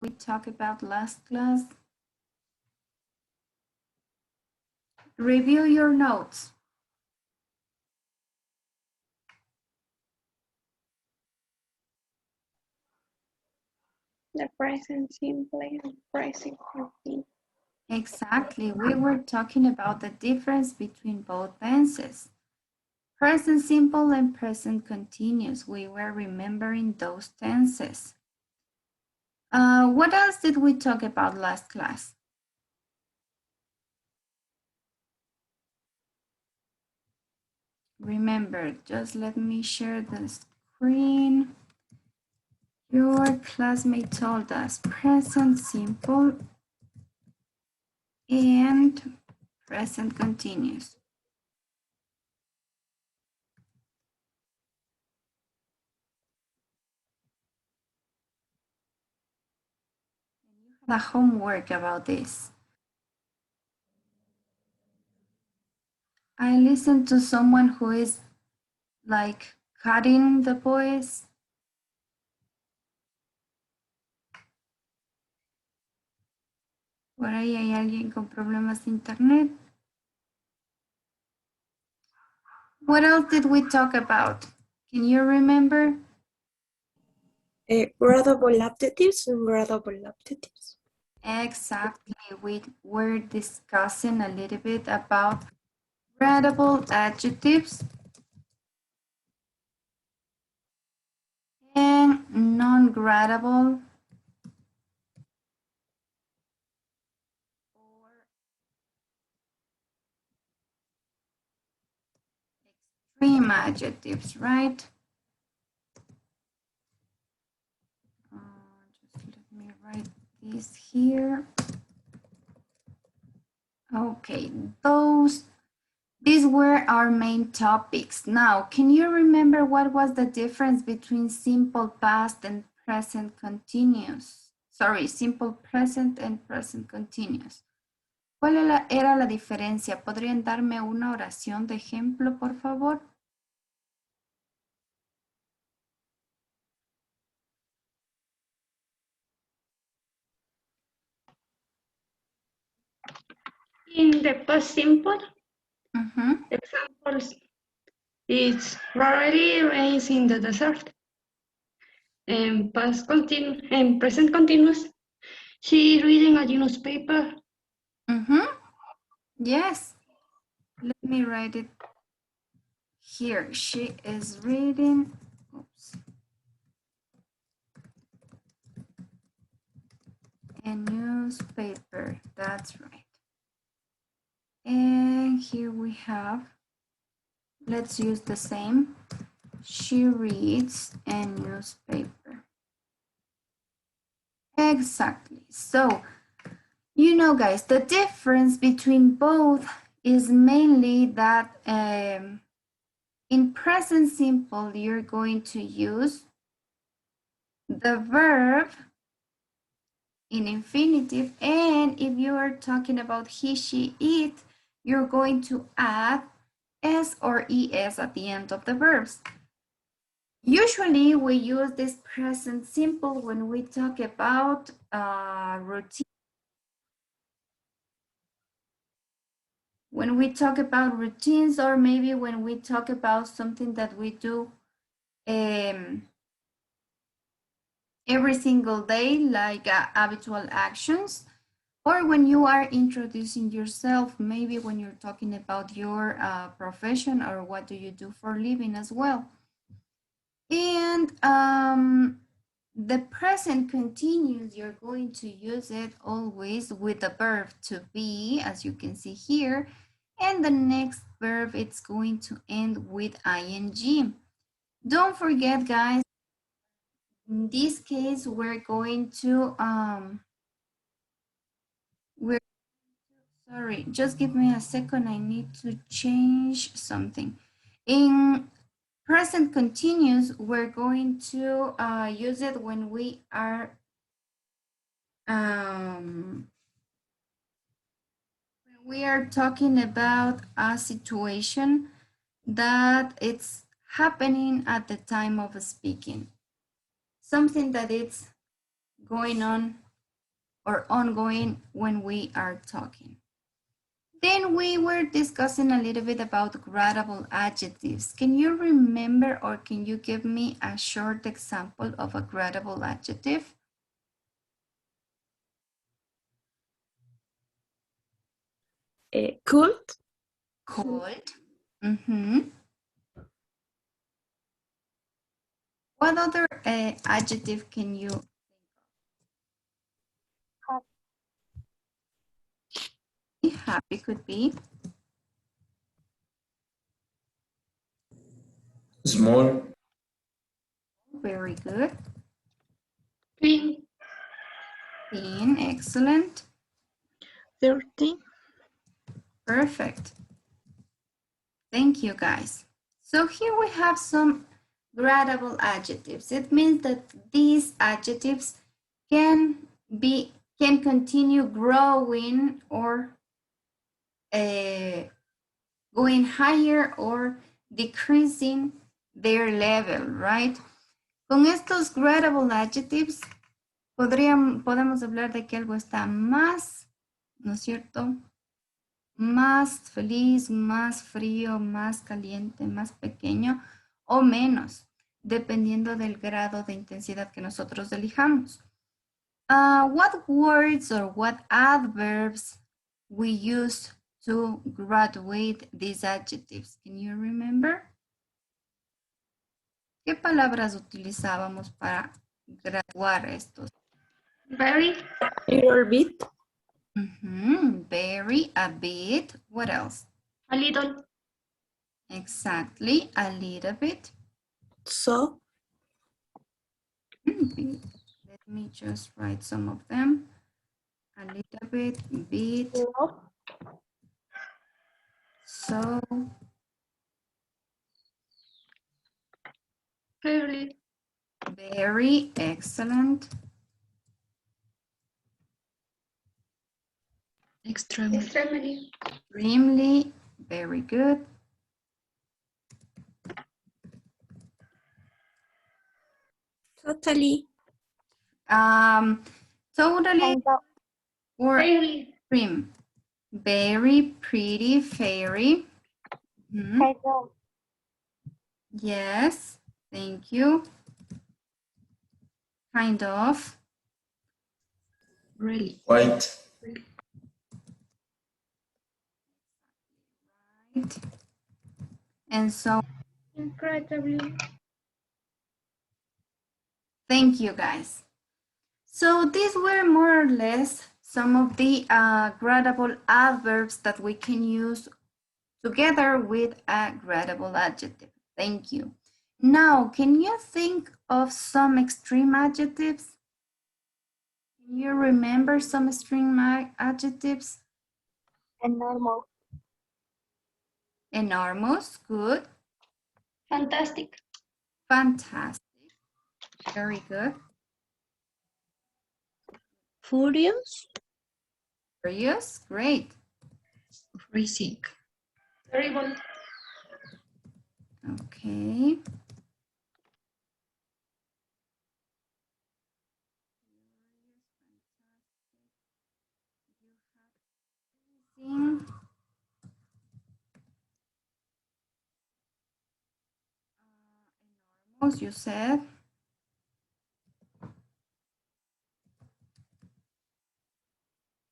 we talked about last class? Review your notes. The present simple and present continuous. Exactly. We were talking about the difference between both tenses. Present simple and present continuous. We were remembering those tenses. What else did we talk about last class? Remember, just let me share the screen. Your classmate told us present simple and present continuous. The homework about this. I listened to someone who is like cutting the voice. Por ahí hay alguien con problemas de internet. What else did we talk about? Can you remember? Gradable adjectives and gradable adjectives. Exactly. We were discussing a little bit about gradable adjectives and non-gradable or extreme adjectives, right? Just let me write this here. Okay, these were our main topics. Now, can you remember what was the difference between simple past and present continuous? Sorry, simple present and present continuous. ¿Cuál era la diferencia? ¿Podrían darme una oración de ejemplo, por favor? In the past simple, examples, it's rarely rains in the desert. And present continuous, she is reading a newspaper. Yes. Let me write it here. She is reading. Oops. A newspaper. That's right. And here we have, let's use the same. She reads a newspaper. Exactly. So, you know, guys, the difference between both is mainly that in present simple, you're going to use the verb in infinitive, and if you are talking about he, she, it, you're going to add s or es at the end of the verbs. Usually we use this present simple when we talk about routine. When we talk about routines, or maybe when we talk about something that we do every single day, like habitual actions, or when you are introducing yourself, maybe when you're talking about your profession or what do you do for a living as well. And the present continuous, you're going to use it always with the verb to be, as you can see here. And the next verb, it's going to end with ing. Don't forget, guys, in this case, we're going to, sorry, just give me a second. I need to change something. In present continuous, we're going to use it when we are talking about a situation that it's happening at the time of speaking. Something that it's going on or ongoing when we are talking. Then we were discussing a little bit about gradable adjectives. Can you remember or can you give me a short example of a gradable adjective? Cold. Cold. Mm-hmm. What other adjective can you be? Happy could be. Small. Very good. Clean. Clean. Excellent. 13. Perfect. Thank you, guys. So here we have some gradable adjectives. It means that these adjectives can continue growing or going higher or decreasing their level, right? Con estos gradable adjectives podemos hablar de que algo está más, ¿no es cierto? Más feliz, más frío, más caliente, más pequeño o menos, dependiendo del grado de intensidad que nosotros elijamos. What words or what adverbs we use to graduate these adjectives? Can you remember? ¿Qué palabras utilizábamos para graduar estos? Very. Little bit. Very, a bit. What else? A little. Exactly, a little bit. So. Let me just write some of them. A little bit, No. so, Fairly. very, excellent, Extremely. extremely, very good, Totally. totally, or Fairly. extreme. Very, pretty, fairy. Yes, thank you. Kind of. Really. White. Right. And so, Incredibly. thank you guys. So these were more or less some of the gradable adverbs that we can use together with a gradable adjective. Thank you. Now, can you think of some extreme adjectives? Can you remember some extreme adjectives? Enormous. Enormous, good. Fantastic. Fantastic, very good. Furious. Curious, great. Freezing. Terrible. Okay. Freezing. Enormous, you said.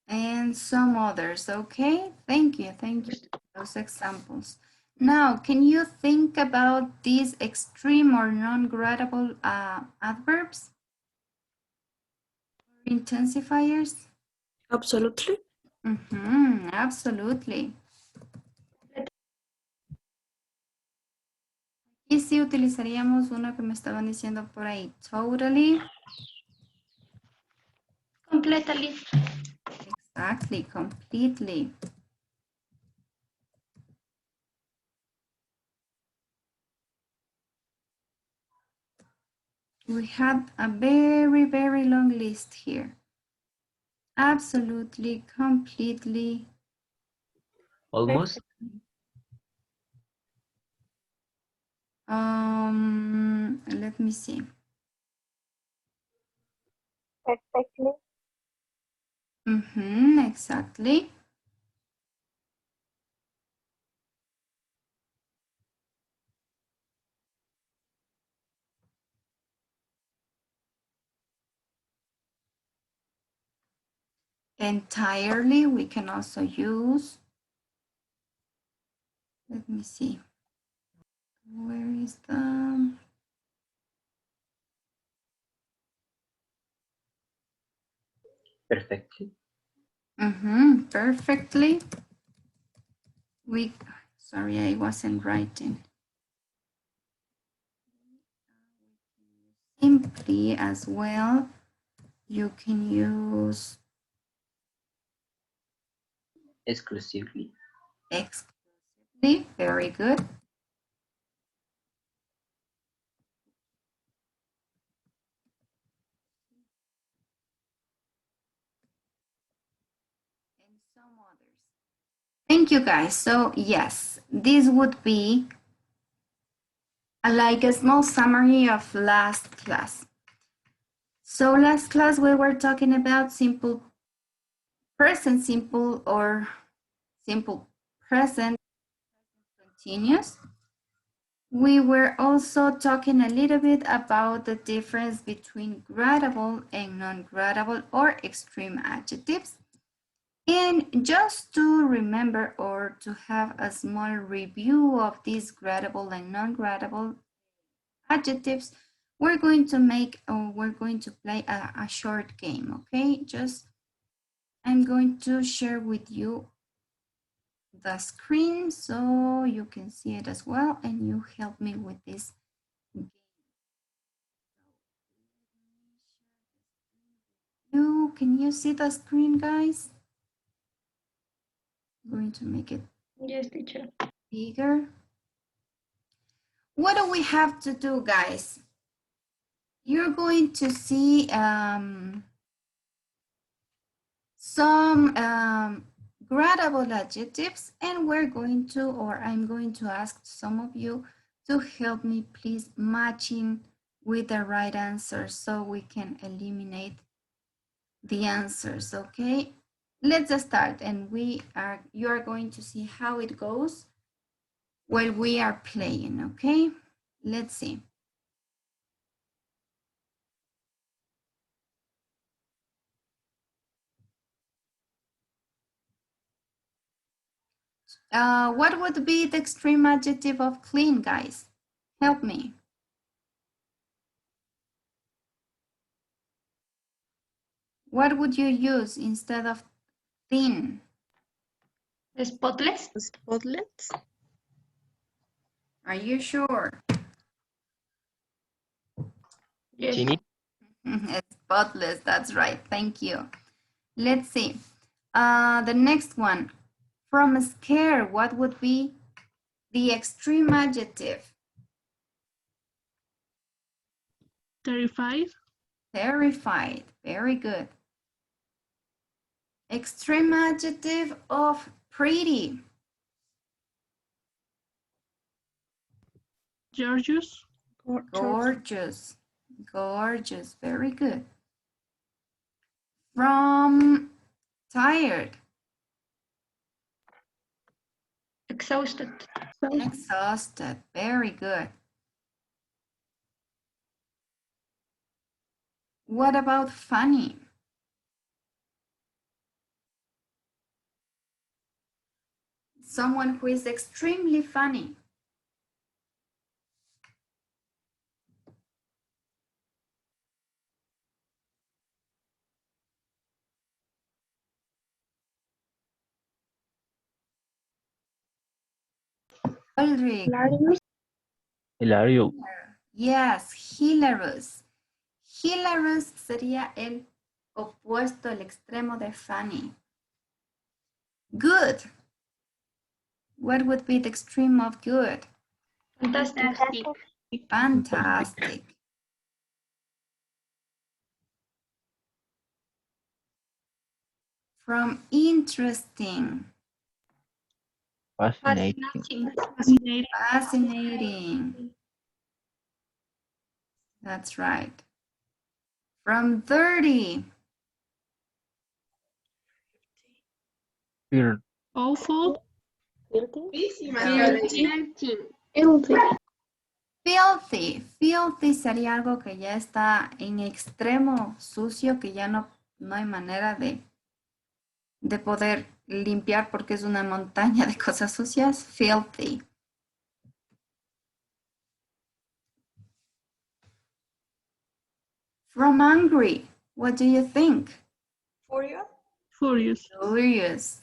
And some others, okay? Thank you for those examples. Now, can you think about these extreme or non-gradable adverbs? Intensifiers? Absolutely. Absolutely. Y sí utilizaríamos uno que me estaban diciendo por ahí, totally. Completely. Exactly, completely. We have a very, very long list here. Absolutely, completely. Almost. Let me see. Perfectly. Exactly. Entirely, we can also use, let me see, where is the, Perfectly. perfectly. Sorry, I wasn't writing. Simply as well, you can use Exclusively. exclusively, very good. And some others. Thank you guys. So yes, this would be like a small summary of last class. So last class we were talking about simple present simple or simple present continuous. We were also talking a little bit about the difference between gradable and non-gradable or extreme adjectives. And just to remember or to have a small review of these gradable and non-gradable adjectives, we're going to play a short game, okay? I'm going to share with you the screen so you can see it as well and you help me with this game. Can you see the screen, guys? I'm going to make it Yes, teacher. bigger. What do we have to do, guys? You're going to see some gradable adjectives and I'm going to ask some of you to help me please matching with the right answer so we can eliminate the answers, okay? Let's start and you are going to see how it goes while we are playing, okay? Let's see. What would be the extreme adjective of clean, guys? Help me. What would you use instead of thin? Spotless. Spotless. Are you sure? Yes. Ginny? Spotless, that's right. Thank you. Let's see. The next one. From scare, what would be the extreme adjective? Terrified. Terrified. Very good. Extreme adjective of pretty. Gorgeous. Gorgeous. Gorgeous. Very good. From tired. Exhausted. Exhausted. Very good. What about funny? Someone who is extremely funny. Ulrich. Hilario. Yes, hilarious. Hilarious sería el opuesto, el extremo de funny. Good. What would be the extreme of good? Fantastic. Fantastic. From interesting. Fascinating. Fascinating. Fascinating. That's right. From dirty. Fear. Awful. Guilty. Guilty. Filthy. Filthy sería algo que ya está en extremo sucio, que ya no hay manera de poder limpiar porque es una montaña de cosas sucias. Filthy. From angry. What do you think? Furious. Furious.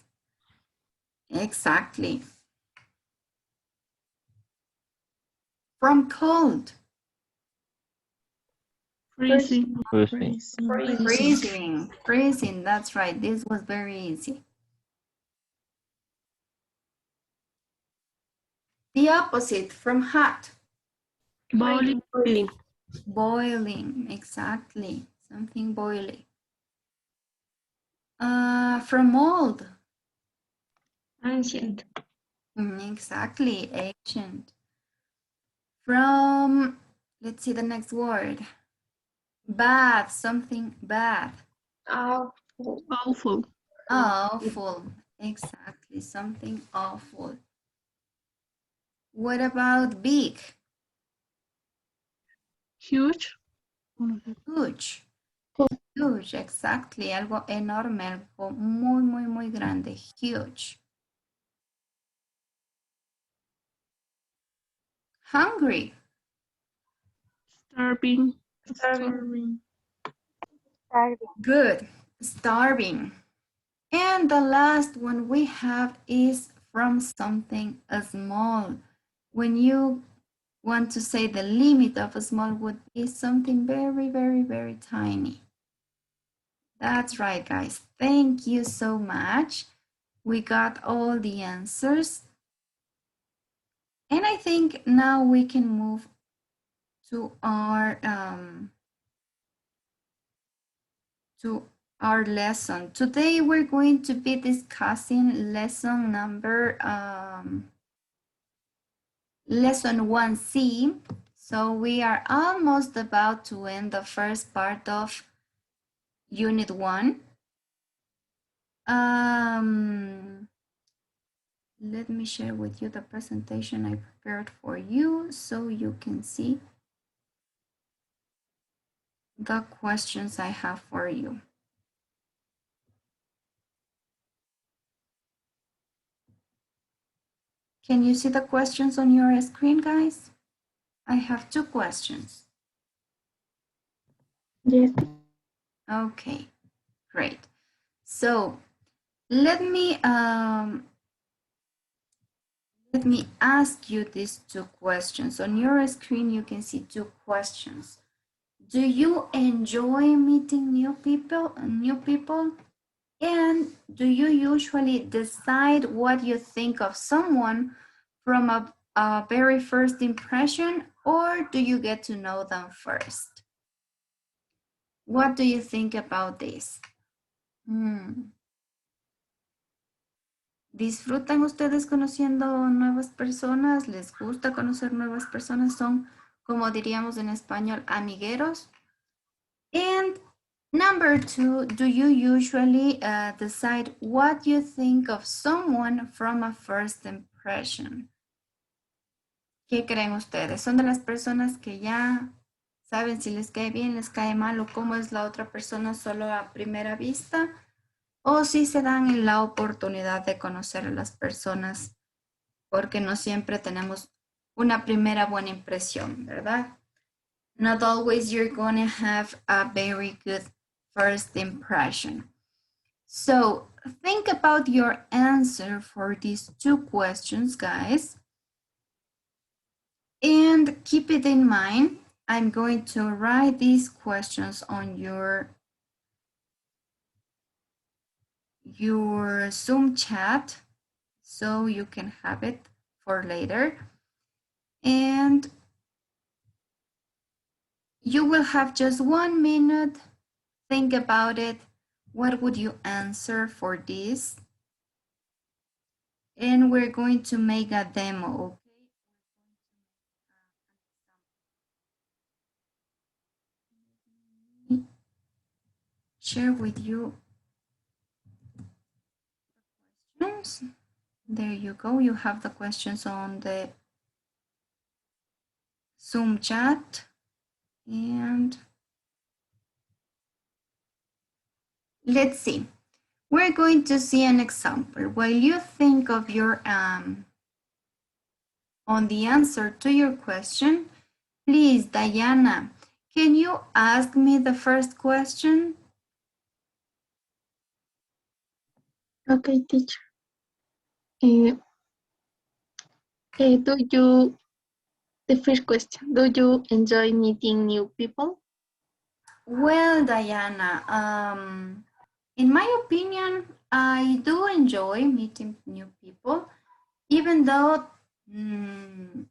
Exactly. From cold. Freezing. Freezing. Freezing. Freezing. That's right. This was very easy. The opposite from hot. Boiling. Boiling. Exactly. Something boiling. From old. Ancient. Exactly. Ancient. From, let's see the next word. Bad. Something bad. Awful. Awful. Exactly. Something awful. What about big? Huge. Huge. Huge, exactly. Algo enorme, algo muy, muy, muy grande. Huge. Hungry. Starving. Starving. Good. Starving. And the last one we have is from something small. When you want to say the limit of a small would be something very, very, very tiny. That's right, guys. Thank you so much. We got all the answers. And I think now we can move to our lesson. Today we're going to be discussing lesson number lesson 1C. So we are almost about to end the first part of unit 1. Let me share with you the presentation I prepared for you so you can see the questions I have for you. Can you see the questions on your screen, guys? I have 2 questions. Yes. Okay, great. So let me ask you these 2 questions. On your screen, you can see 2 questions. Do you enjoy meeting new people? And do you usually decide what you think of someone from a very first impression, or do you get to know them first? What do you think about this? ¿Disfrutan ustedes conociendo nuevas personas? ¿Les gusta conocer nuevas personas? ¿Son, como diríamos en español, amigueros? And number 2, do you usually decide what you think of someone from a first impression? ¿Qué creen ustedes? ¿Son de las personas que ya saben si les cae bien, les cae mal o cómo es la otra persona solo a primera vista? ¿O si se dan la oportunidad de conocer a las personas porque no siempre tenemos una primera buena impresión, ¿verdad? Not always you're going to have a very good first impression. So think about your answer for these 2 questions, guys. And keep it in mind, I'm going to write these questions on your Zoom chat so you can have it for later. And you will have just 1 minute. Think about it. What would you answer for this? And we're going to make a demo, okay? Share with you questions. There you go. You have the questions on the Zoom chat. And let's see. We're going to see an example. While you think of your on the answer to your question, please, Diana, can you ask me the first question? Okay, teacher. The first question, do you enjoy meeting new people? Well, Diana, in my opinion, I do enjoy meeting new people, even though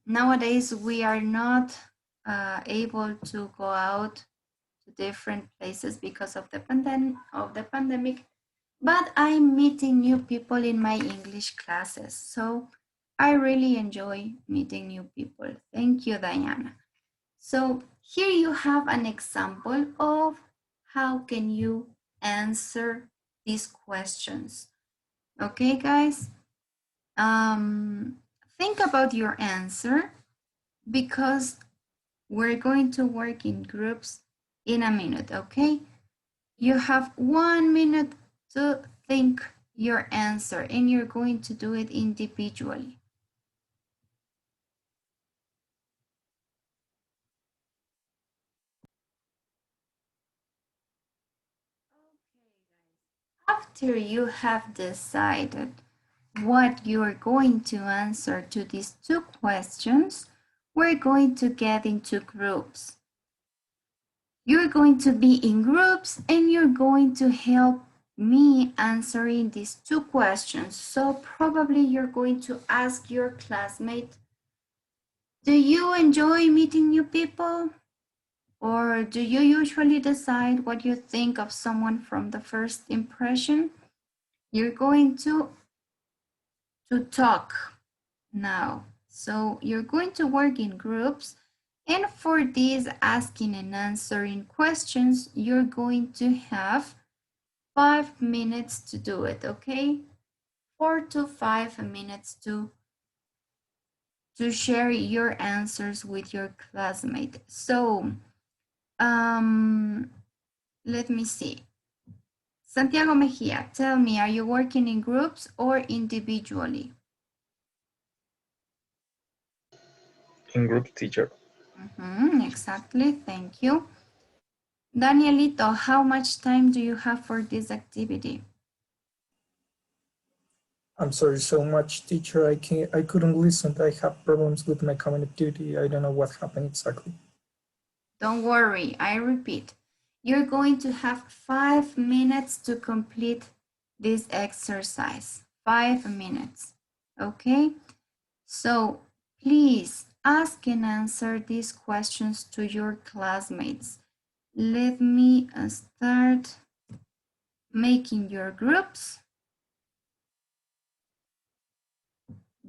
nowadays we are not able to go out to different places because of the pandemic. But I'm meeting new people in my English classes, so I really enjoy meeting new people. Thank you, Diana. So here you have an example of how can you answer these questions. Okay, guys? Think about your answer because we're going to work in groups in a minute, okay? You have 1 minute to think your answer and you're going to do it individually. After you have decided what you're going to answer to these two questions, we're going to get into groups. You're going to be in groups and you're going to help me answering these two questions. So probably you're going to ask your classmate, do you enjoy meeting new people? Or do you usually decide what you think of someone from the first impression? You're going to talk now. So you're going to work in groups. And for these asking and answering questions, you're going to have 5 minutes to do it, okay? 4 to 5 minutes to share your answers with your classmate. So let me see. Santiago Mejia, tell me, are you working in groups or individually? In group, teacher. Exactly, thank you. Danielito, how much time do you have for this activity? I'm sorry so much, teacher. I couldn't listen. I have problems with my connectivity. I don't know what happened exactly. Don't worry, I repeat. You're going to have 5 minutes to complete this exercise. 5 minutes, okay? So please ask and answer these questions to your classmates. Let me start making your groups.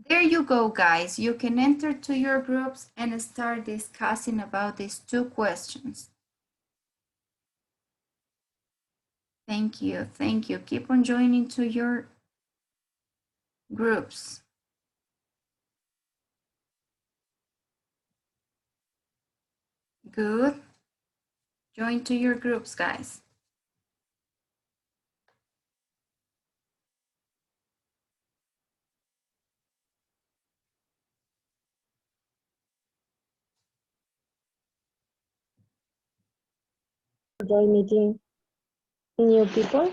There you go, guys. You can enter to your groups and start discussing about these two questions. Thank you. Thank you. Keep on joining to your groups. Good. Join to your groups, guys. Enjoy meeting new people?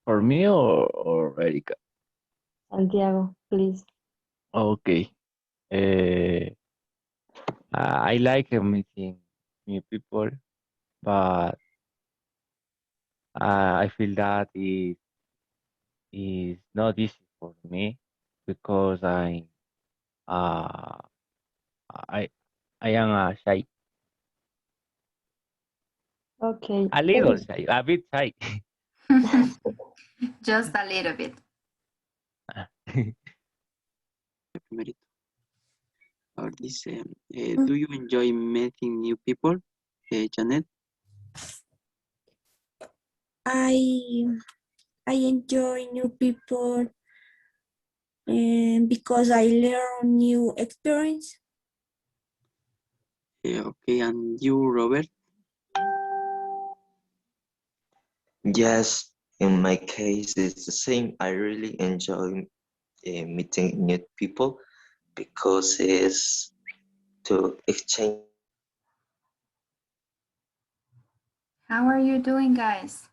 For me or Erika? Santiago, please. Okay. I like meeting new people, but I feel that it is not easy for me because uh, I I am shy, Okay. a little shy, a bit shy. Just a little bit. Primerito. Ahora dice, do you enjoy meeting new people, Janet? I I enjoy new people because I learn new experience. Okay, and you, Robert? Yes, in my case, it's the same. I really enjoy meeting new people because it's to exchange. How are you doing, guys?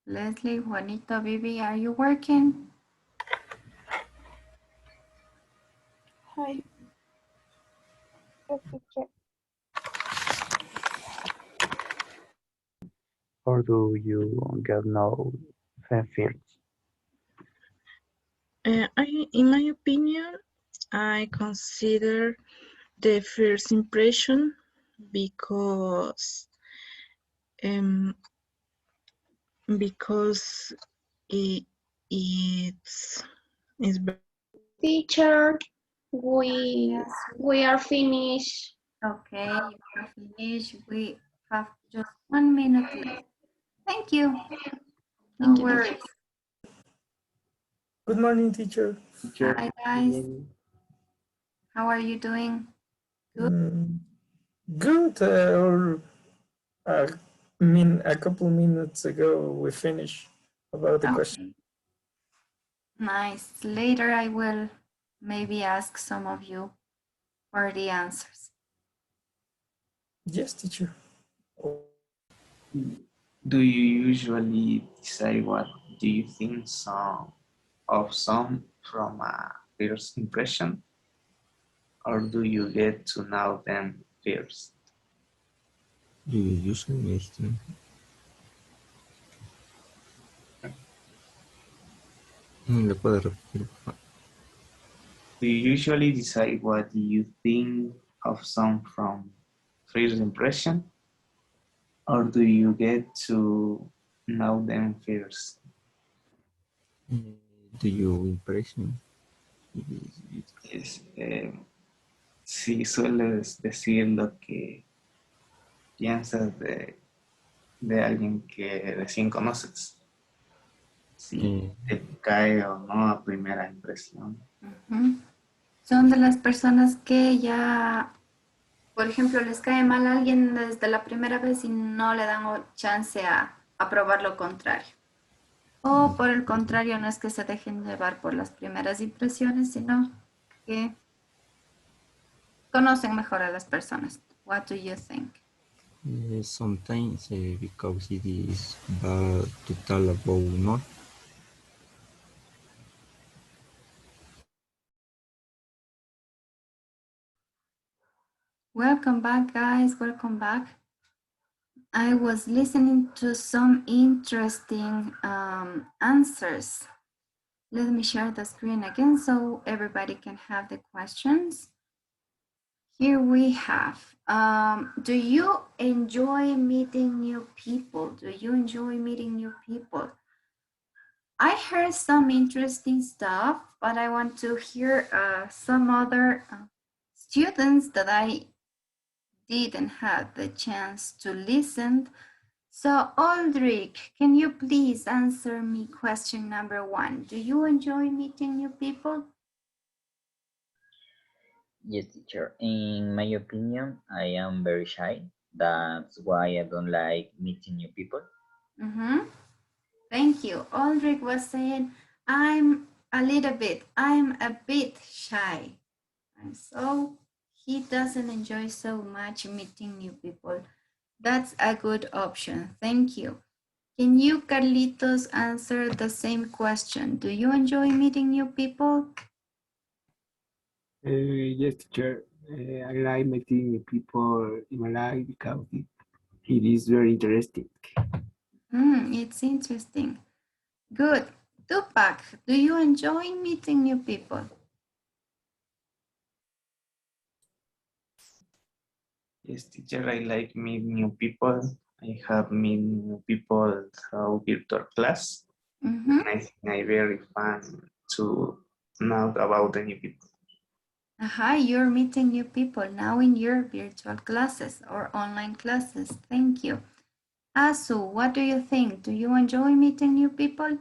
Leslie, Juanito, Vivi, are you working? Hi. Yes, teacher. Or do you get no feelings? In my opinion, I consider the first impression because um, because it, it's very Teacher, Yes. we are finished. Okay, you are finished. We have just 1 minute left. Thank you. No Thank you, teacher. worries. Good morning, teacher. Hi, guys. How are you doing? Good. Good. I mean, a couple minutes ago we finished about the question. Okay. Nice. Later, I will maybe ask some of you for the answers. Yes, teacher. Do you usually decide what do you think of some from a first impression, or do you get to know them first? Do you usually listen? ¿Le puedo repetir, por favor? Do you usually decide what do you think of some from first impression, or do you get to know them first? Do you impression? Es, si sueles decir lo que piensas de alguien que recién conoces, si te cae o no a primera impresión. Ujú. Son de las personas que ya, por ejemplo, les cae mal a alguien desde la primera vez y no le dan chance a probar lo contrario. O por el contrario, no es que se dejen llevar por las primeras impresiones, sino que conocen mejor a las personas. What do you think? Sometimes because it is bad to tell about not. Welcome back, guys. Welcome back. I was listening to some interesting answers. Let me share the screen again so everybody can have the questions. Here we have, do you enjoy meeting new people? Do you enjoy meeting new people? I heard some interesting stuff, but I want to hear some other students that I didn't have the chance to listen. So, Aldrich, can you please answer me question number 1? Do you enjoy meeting new people? Yes, teacher. In my opinion, I am very shy. That's why I don't like meeting new people. Mm-hmm. Thank you. Aldrich was saying, I'm a bit shy. And so he doesn't enjoy so much meeting new people. That's a good option. Thank you. Can you, Carlitos, answer the same question? Do you enjoy meeting new people? Yes, teacher. I like meeting new people in my life because it is very interesting. It's interesting. Good. Tupac, do you enjoy meeting new people? Yes, teacher, I like meet new people. I have met new people through virtual class. Mm-hmm. I think I very fun to know about the new people. You're meeting new people now in your virtual classes or online classes. Thank you. Asu, what do you think? Do you enjoy meeting new people?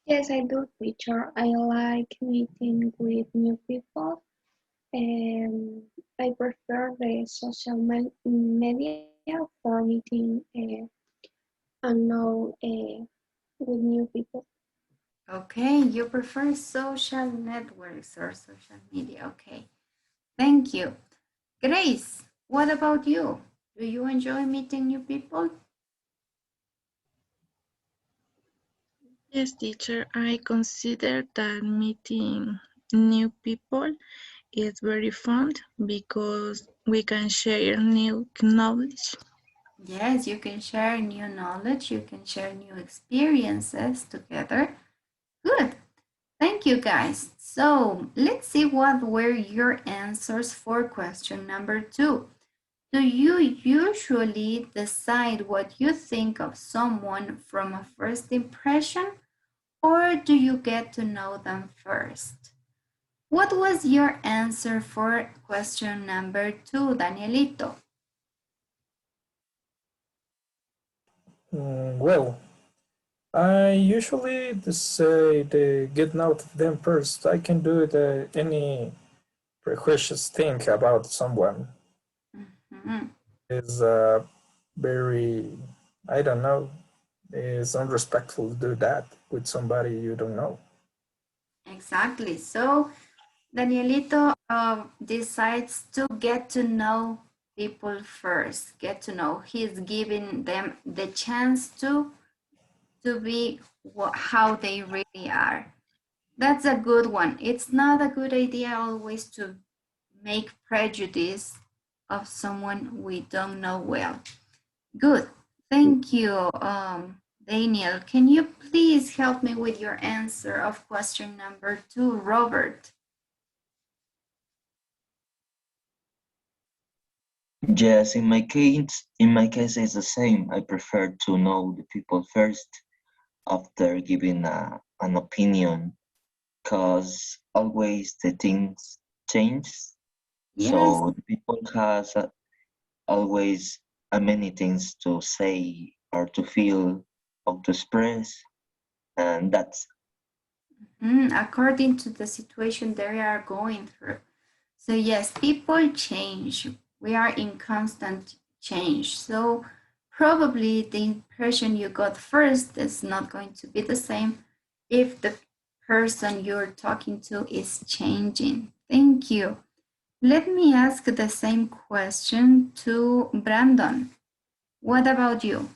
Yes, I do, teacher. I like meeting with new people. And I prefer the social media for meeting and know with new people. Okay, you prefer social networks or social media. Okay, thank you. Grace, what about you? Do you enjoy meeting new people? Yes, teacher, I consider that meeting new people is very fun because we can share new knowledge. Yes, you can share new knowledge, you can share new experiences together. Good. Thank you, guys. So let's see what were your answers for question number 2. Do you usually decide what you think of someone from a first impression, or do you get to know them first? What was your answer for question number 2, Danielito? Well, I usually decide get know them first. I can do any precautious thing about someone. Mhm. Is very, I don't know, is unrespectful to do that with somebody you don't know. Exactly. So Danielito decides to get to know people first, get to know. He's giving them the chance to be how they really are. That's a good one. It's not a good idea always to make prejudice of someone we don't know well. Good. Thank you, Daniel. Can you please help me with your answer of question number 2, Robert? Yes, in my case, it's the same. I prefer to know the people first after giving an opinion, cause always the things change. Yes. So the people has always many things to say or to feel or to express, and that's According to the situation they are going through. So, yes, people change. We are in constant change. So, probably the impression you got first is not going to be the same if the person you're talking to is changing. Thank you. Let me ask the same question to Brandon. What about you?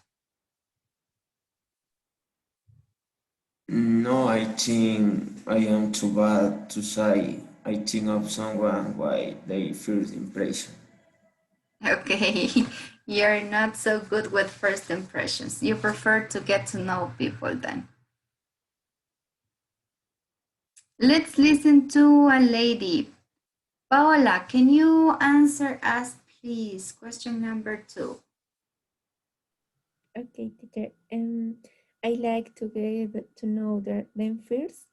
No, I think I am too bad to say I think of someone by their first impression. Okay, you're not so good with first impressions. You prefer to get to know people then. Let's listen to a lady. Paola, can you answer us, please? Question number 2. Okay, teacher. I like to get to know them first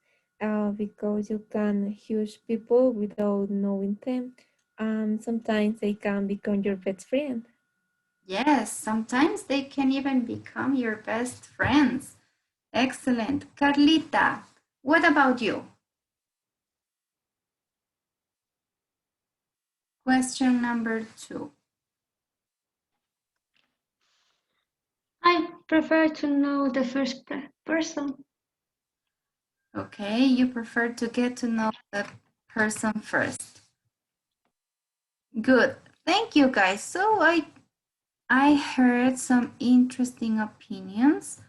because you can judge people without knowing them. Sometimes they can become your best friend. Yes, sometimes they can even become your best friends. Excellent. Carlita, what about you? Question number 2. I prefer to know the first person. Okay, you prefer to get to know the person first. Good. Thank you, guys. So I heard some interesting opinions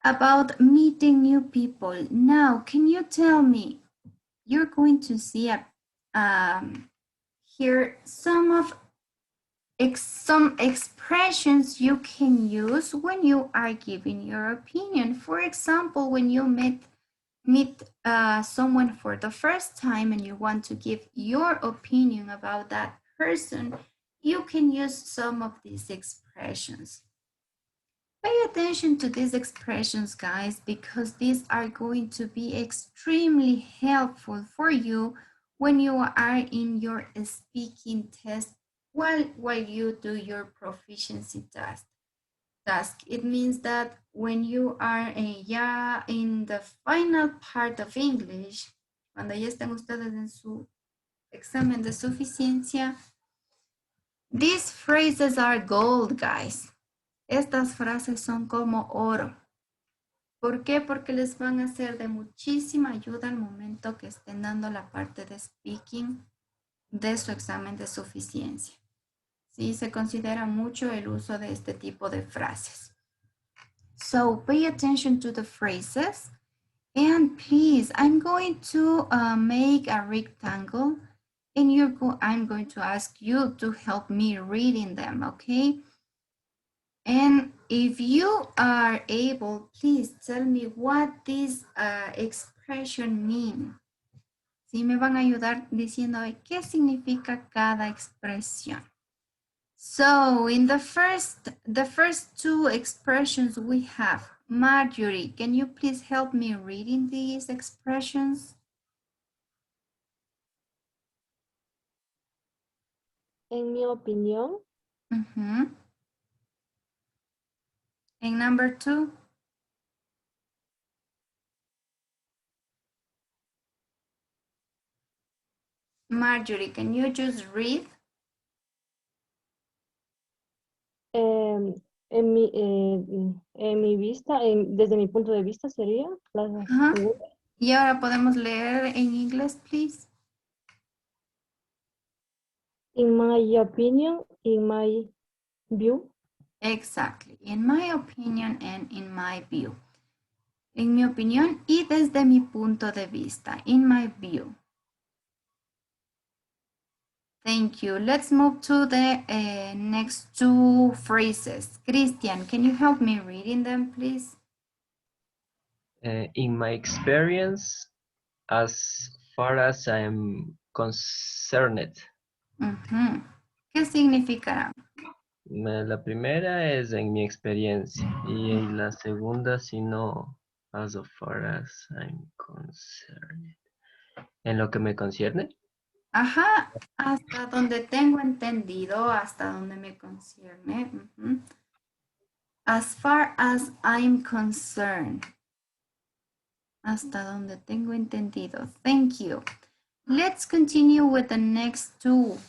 about meeting new people. Now, can you tell me? You're going to see here some expressions you can use when you are giving your opinion. For example, when you meet someone for the first time and you want to give your opinion about that person, you can use some of these expressions. Pay attention to these expressions, guys, because these are going to be extremely helpful for you when you are in your speaking test while you do your proficiency task. It means that when you are ya in the final part of English, cuando ya estén ustedes en su examen de suficiencia, these phrases are gold, guys. Estas frases son como oro. ¿Por qué? Porque les van a ser de muchísima ayuda al momento que estén dando la parte de speaking de su examen de suficiencia. Sí, se considera mucho el uso de este tipo de frases. So pay attention to the phrases. And please, I'm going to make a rectangle and I'm going to ask you to help me reading them, okay? And if you are able, please tell me what this expression mean. Sí, me van a ayudar diciendo qué significa cada expresión. So in the first two expressions we have, Marjorie, can you please help me reading these expressions? En mi opinión. And number 2? Marjorie, can you just read? En mi vista, desde mi punto de vista sería la segunda. Y ahora podemos leer en inglés, please. In my opinion, in my view. Exactly. In my opinion and in my view. En mi opinión y desde mi punto de vista. In my view. Thank you. Let's move to the next two phrases. Christian, can you help me reading them, please? In my experience, as far as I'm concerned. ¿Qué significará? La primera es en mi experiencia y la segunda, si no, as far as I'm concerned. ¿En lo que me concierne? Ajá, hasta donde tengo entendido, hasta donde me concierne. As far as I'm concerned. Hasta donde tengo entendido. Thank you. Let's continue with the next two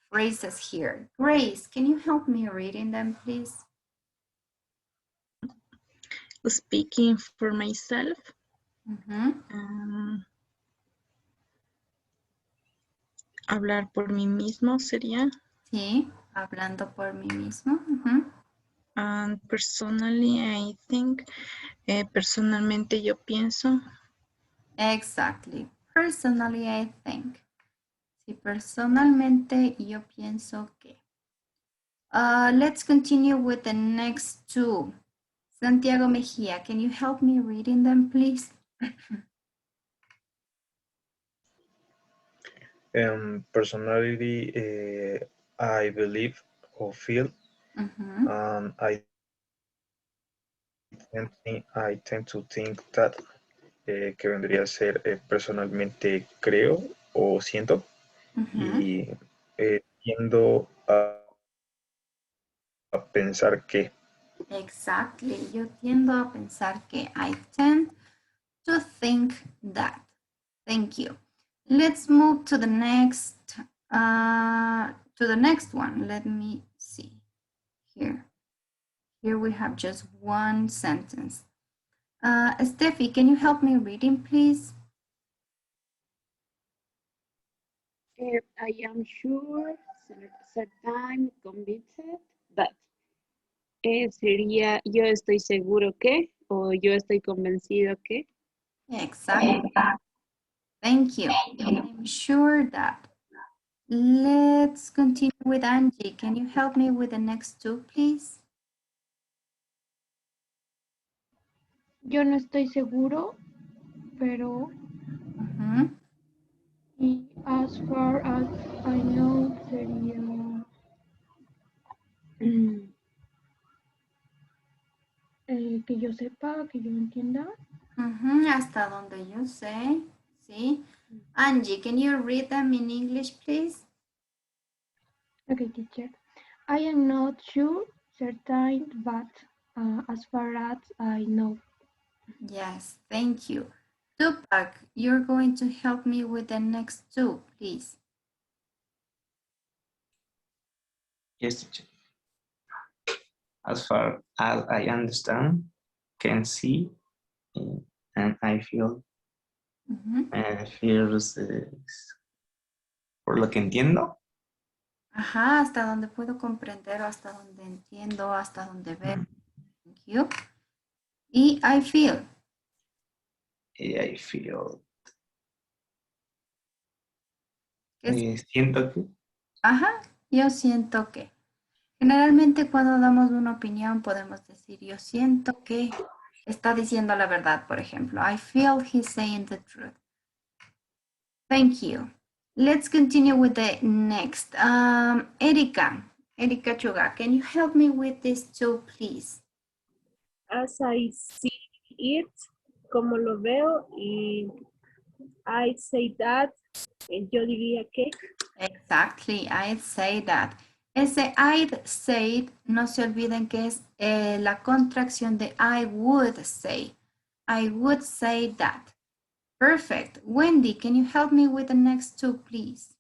phrases here. Grace, can you help me reading them, please? Speaking for myself. Hablar por mí mismo sería. Sí, hablando por mí mismo. And personally, I think. Personalmente yo pienso. Exactly. Personally, I think. Sí, personalmente yo pienso que. Let's continue with the next two. Santiago Mejia, can you help me reading them, please? Personality, I believe or feel, and I tend to think that, que vendría a ser personalmente creo o siento, y tiendo a pensar que. Exactly. Yo tiendo a pensar que. I tend to think that. Thank you. Let's move to the next one. Let me see here. Here we have just one sentence. Steffi, can you help me reading, please? I am sure, certain, convinced that. Sería yo estoy seguro que o yo estoy convencido que. Exactly. Thank you. I'm sure that. Let's continue with Angie. Can you help me with the next two, please? Yo no estoy seguro, pero y as far as I know sería Que yo sepa, que yo entienda. Hasta donde yo sé, ¿sí? Angie, can you read them in English, please? Okay, teacher. I am not sure certain, but as far as I know. Yes, thank you. Tupac, you're going to help me with the next two, please. Yes, teacher. As far as I understand, can see, and I feel, feels, por lo que entiendo. Ajá, hasta donde puedo comprender, hasta donde entiendo, hasta donde veo. Thank you. Y I feel. I feel. Siento que. Ajá, yo siento que. Generalmente cuando damos una opinión podemos decir, yo siento que está diciendo la verdad, por ejemplo. I feel he's saying the truth. Thank you. Let's continue with the next. Erika Chuga, can you help me with these two, please? As I see it, como lo veo, y I say that, yo diría que. Exactly, I'd say that. Ese I'd say, no se olviden que es la contracción de I would say. I would say that. Perfect. Wendy, can you help me with the next two, please?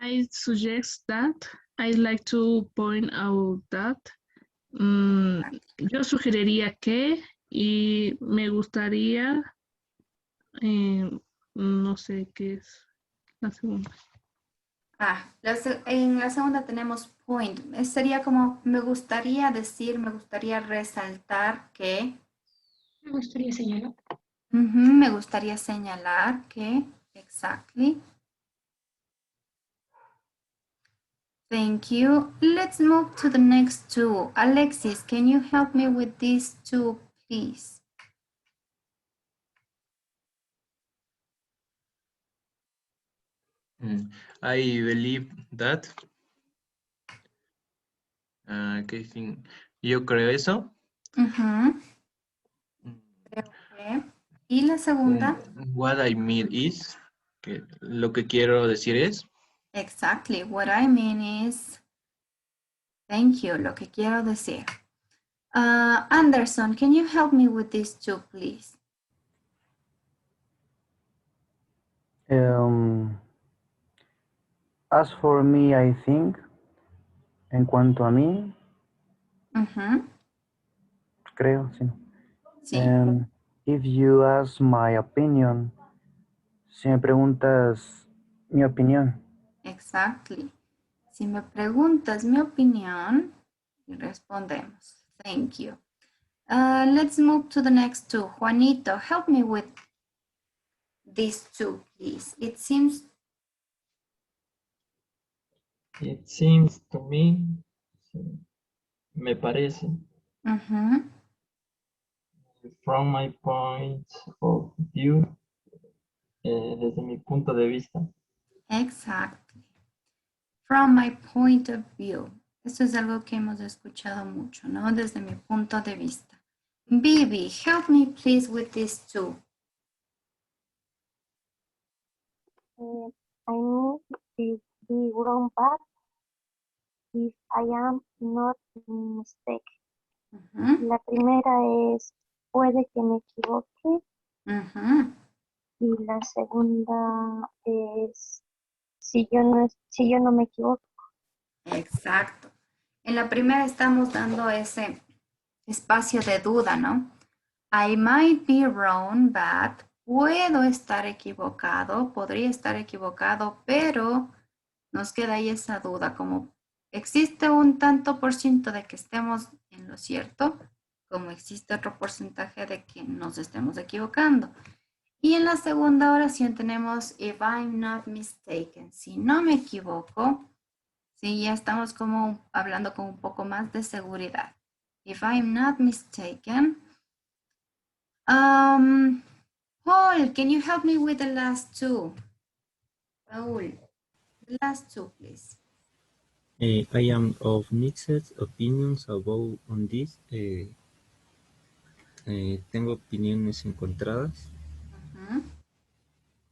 I suggest that. I'd like to point out that. Yo sugeriría que y me gustaría, no sé qué es la segunda. En la segunda tenemos point. Sería como me gustaría decir, me gustaría resaltar que. Me gustaría señalar. Me gustaría señalar que. Exactly. Thank you. Let's move to the next two. Alexis, can you help me with these two, please? I believe that. ¿Qué dicen? Yo creo eso. Creo que. ¿Y la segunda? What I mean is, que lo que quiero decir es. Exactly. What I mean is. Thank you. Lo que quiero decir. Anderson, can you help me with these two, please? As for me, I think, en cuanto a mí, creo, sí. If you ask my opinion, si me preguntas mi opinión. Exactly. Si me preguntas mi opinión, respondemos. Thank you. Let's move to the next two. Juanito, help me with these two, please. It seems to me, me parece. From my point of view, desde mi punto de vista. Exactly. From my point of view. Esto es algo que hemos escuchado mucho, ¿no? Desde mi punto de vista. Bibi, help me please with these two. I mean, if the wrong path, if I am not mistaken. La primera es, puede que me equivoque. Y la segunda es, si yo no me equivoco. Exacto. En la primera estamos dando ese espacio de duda, ¿no? I might be wrong, but puedo estar equivocado, podría estar equivocado, pero nos queda ahí esa duda, como existe un tanto por ciento de que estemos en lo cierto, como existe otro porcentaje de que nos estemos equivocando. Y en la segunda oración tenemos if I'm not mistaken, si no me equivoco, sí, ya estamos como hablando con un poco más de seguridad. If I'm not mistaken. Paul, can you help me with the last two? Paul, the last two, please. I am of mixed opinions about on this. Tengo opiniones encontradas.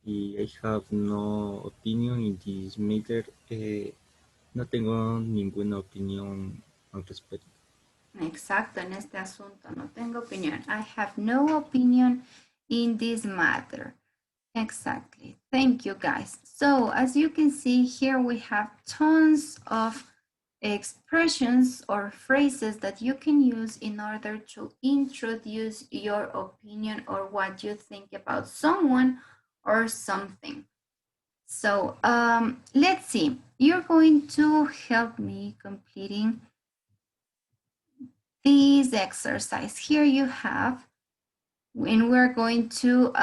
Y I have no opinion in this matter. No tengo ninguna opinión al respecto. Exacto, en este asunto no tengo opinión. I have no opinion in this matter. Exactly. Thank you, guys. So as you can see here, we have tons of expressions or phrases that you can use in order to introduce your opinion or what you think about someone or something. So let's see. You're going to help me completing this exercise. Here you have, and we're going to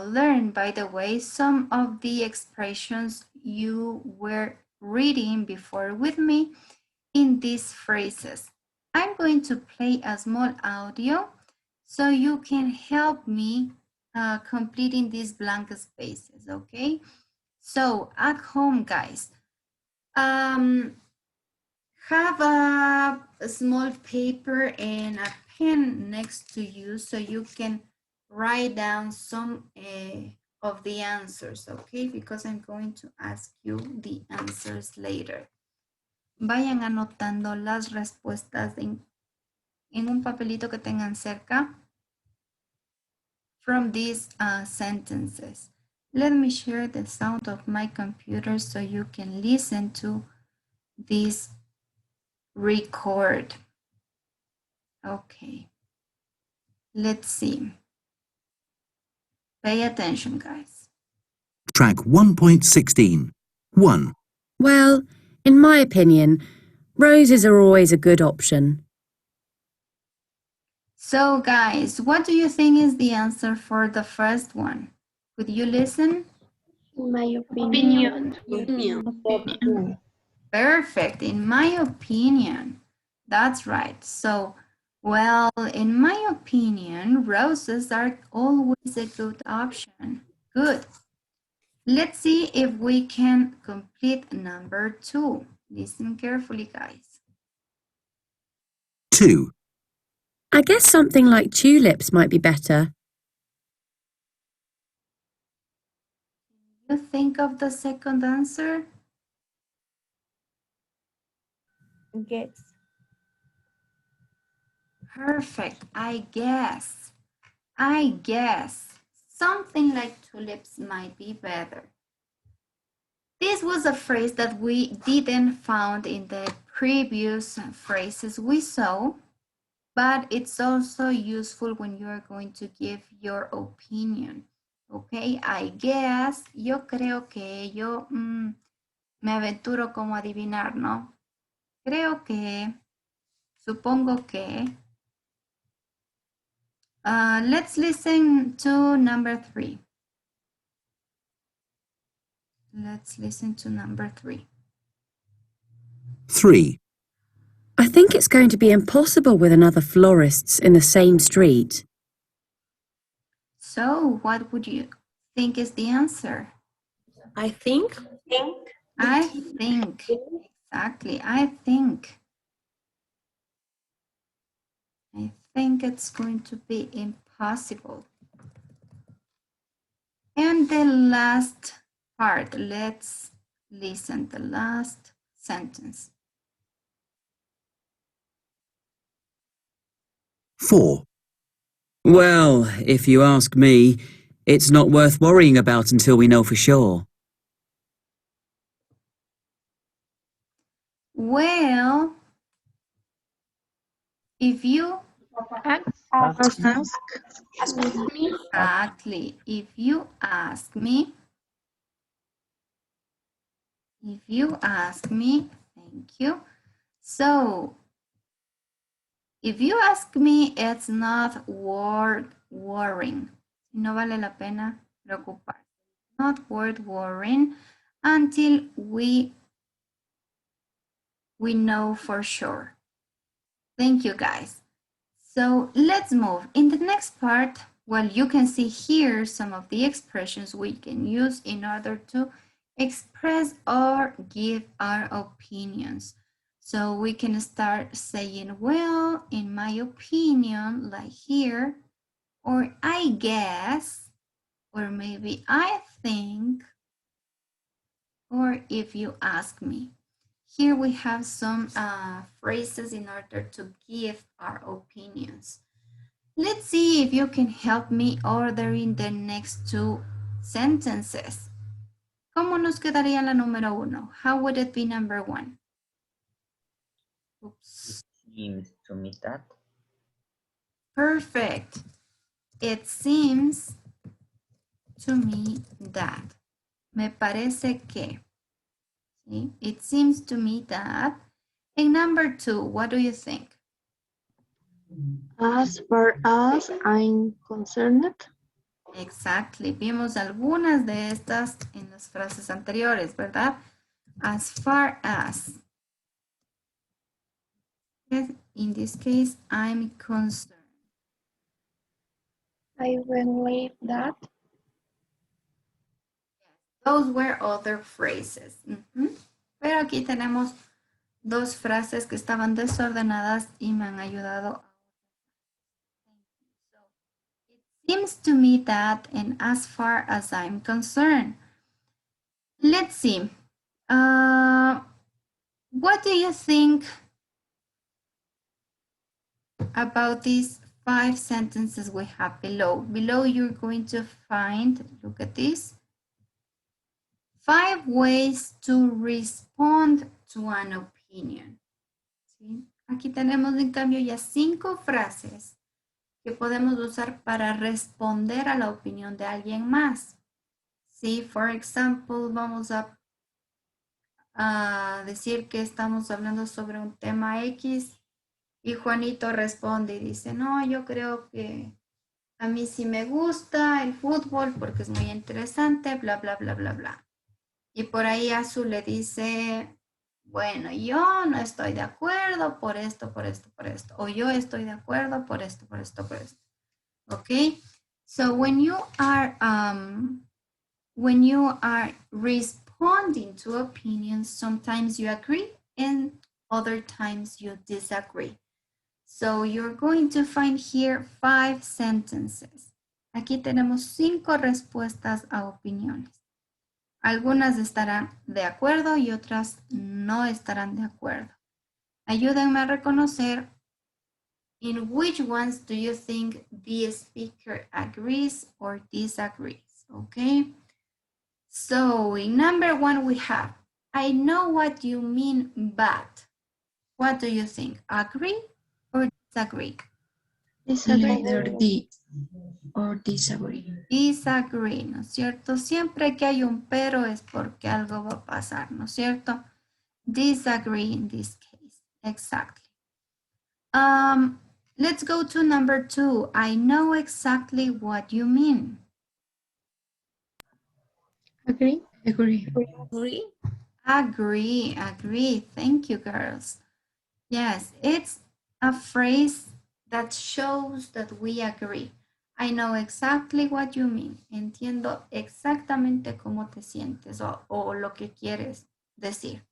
learn, by the way, some of the expressions you were reading before with me in these phrases. I'm going to play a small audio so you can help me completing these blank spaces, okay? So at home, guys, have a small paper and a pen next to you so you can write down some of the answers, okay? Because I'm going to ask you the answers later. Vayan anotando las respuestas en un papelito que tengan cerca from these sentences. Let me share the sound of my computer so you can listen to this record. Okay. Let's see. Pay attention, guys. Track 1.16. 1. Well, in my opinion, roses are always a good option. So, guys, what do you think is the answer for the first one? Could you listen? In my opinion. Perfect. In my opinion. That's right. So, well, in my opinion, roses are always a good option. Good. Let's see if we can complete number 2. Listen carefully, guys. 2. I guess something like tulips might be better. You think of the second answer? Yes. Perfect. I guess. Something like tulips might be better. This was a phrase that we didn't found in the previous phrases we saw, but it's also useful when you are going to give your opinion. Okay, I guess, yo creo que, yo me aventuro como adivinar, ¿no? Creo que, supongo que. Let's listen to number 3. Let's listen to number 3. 3. I think it's going to be impossible with another florist's in the same street. So, what would you think is the answer? I think. I think. Exactly. I think it's going to be impossible. And the last part, let's listen the last sentence. 4. Well, if you ask me, it's not worth worrying about until we know for sure. Well, if you Ask. exactly, if you ask me, thank you. So, if you ask me, it's not worth worrying. No vale la pena preocupar. Not worth worrying until we know for sure. Thank you, guys. So let's move. In the next part, well, you can see here some of the expressions we can use in order to express or give our opinions. So we can start saying, well, in my opinion, like here, or I guess, or maybe I think, or if you ask me. Here we have some phrases in order to give our opinions. Let's see if you can help me ordering the next two sentences. ¿Cómo nos quedaría la número uno? How would it be number one? Oops. It seems to me that. Perfect. It seems to me that. Me parece que. See? It seems to me that. And number two, what do you think? As far as I'm concerned. Exactly. Vimos algunas de estas en las frases anteriores, ¿verdad? As far as. In this case, I'm concerned. I believe that. Those were other phrases. Pero aquí tenemos dos frases que estaban desordenadas y me han ayudado. It seems to me that, and as far as I'm concerned. Let's see. What do you think about these 5 sentences we have below? Below you're going to find, look at this, 5 ways to respond to an opinion. ¿Sí? Aquí tenemos en cambio ya 5 frases que podemos usar para responder a la opinión de alguien más. ¿Sí? For example, vamos a decir que estamos hablando sobre un tema X y Juanito responde y dice, no, yo creo que a mí sí me gusta el fútbol porque es muy interesante, bla, bla, bla, bla, bla. Y por ahí Azul le dice, bueno, yo no estoy de acuerdo por esto, por esto, por esto. O yo estoy de acuerdo por esto, por esto, por esto. Okay? So when you are responding to opinions, sometimes you agree and other times you disagree. So you're going to find here 5 sentences. Aquí tenemos 5 respuestas a opiniones. Algunas estarán de acuerdo y otras no estarán de acuerdo. Ayúdenme a reconocer in which ones do you think the speaker agrees or disagrees, okay? So in number 1 we have, I know what you mean, but. What do you think? Agree or disagree? Disagree. Either D or disagree. Disagree, ¿no es cierto? Siempre que hay un pero es porque algo va a pasar, ¿no es cierto? Disagree in this case, exactly. Let's go to number 2. I know exactly what you mean. Agree. Agree. Agree. Agree, agree. Thank you, girls. Yes, it's a phrase that shows that we agree. I know exactly what you mean. Entiendo exactamente cómo te sientes o lo que quieres decir.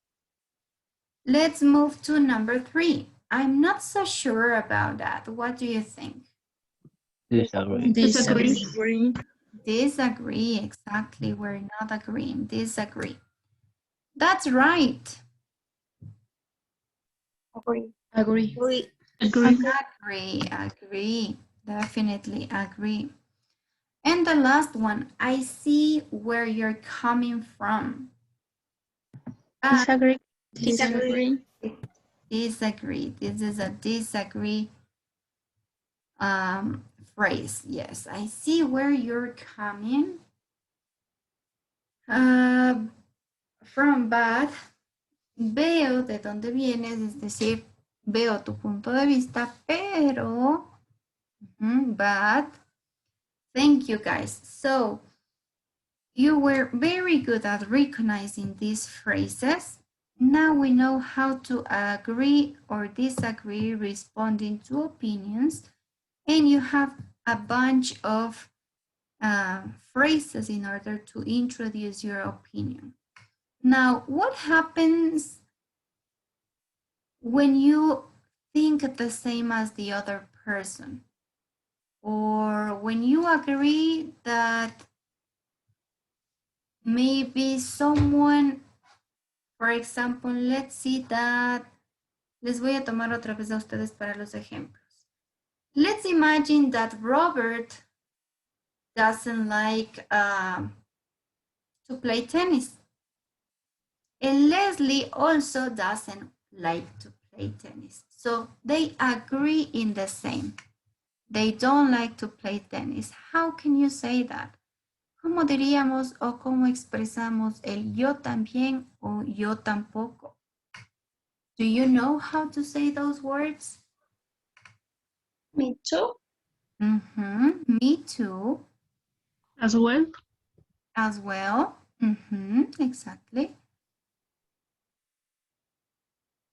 Let's move to number 3. I'm not so sure about that. What do you think? Disagree. Disagree. Disagree, exactly. We're not agreeing. Disagree. That's right. Agree. Agree. Agree. Agree, agree. Definitely agree. And the last one, I see where you're coming from. Disagree. Disagree. Disagree. This is a disagree phrase. Yes, I see where you're coming from, but veo de dónde vienes, es decir, veo tu punto de vista, pero, but, thank you guys. So, you were very good at recognizing these phrases. Now we know how to agree or disagree responding to opinions, and you have a bunch of phrases in order to introduce your opinion. Now, what happens when you think the same as the other person, or when you agree that maybe someone, for example, let's see that, les voy a tomar otra vez a ustedes para los ejemplos. Let's imagine that Robert doesn't like to play tennis. And Leslie also doesn't like to play tennis. So they agree in the same. They don't like to play tennis. How can you say that? ¿Cómo diríamos o cómo expresamos el yo también o yo tampoco? Do you know how to say those words? Me too. Me too. As well? As well. Exactly.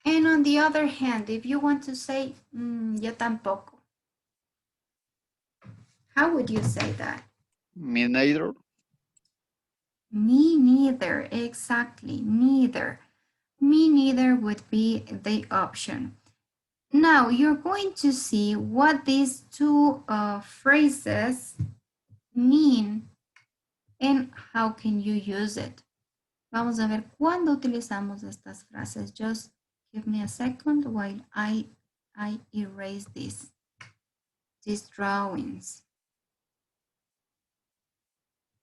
And on the other hand, if you want to say yo tampoco, how would you say that? Me neither. Me neither, exactly, neither. Me neither would be the option. Now you're going to see what these two phrases mean and how can you use it. Vamos a ver cuándo utilizamos estas frases. Just give me a second while I erase these drawings.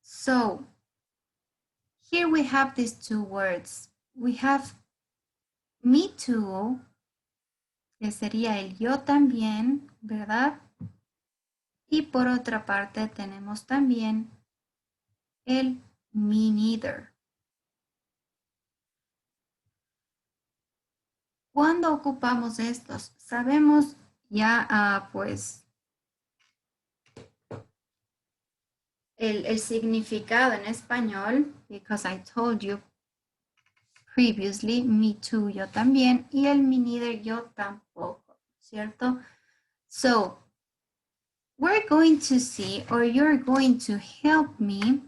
So here we have these two words. We have me too, que sería el yo también, ¿verdad? Y por otra parte tenemos también el me neither. ¿Cuándo ocupamos estos? Sabemos ya pues el significado en español, because I told you previously, me too, yo también, y el me neither, yo tampoco, ¿cierto? So, we're going to see, or you're going to help me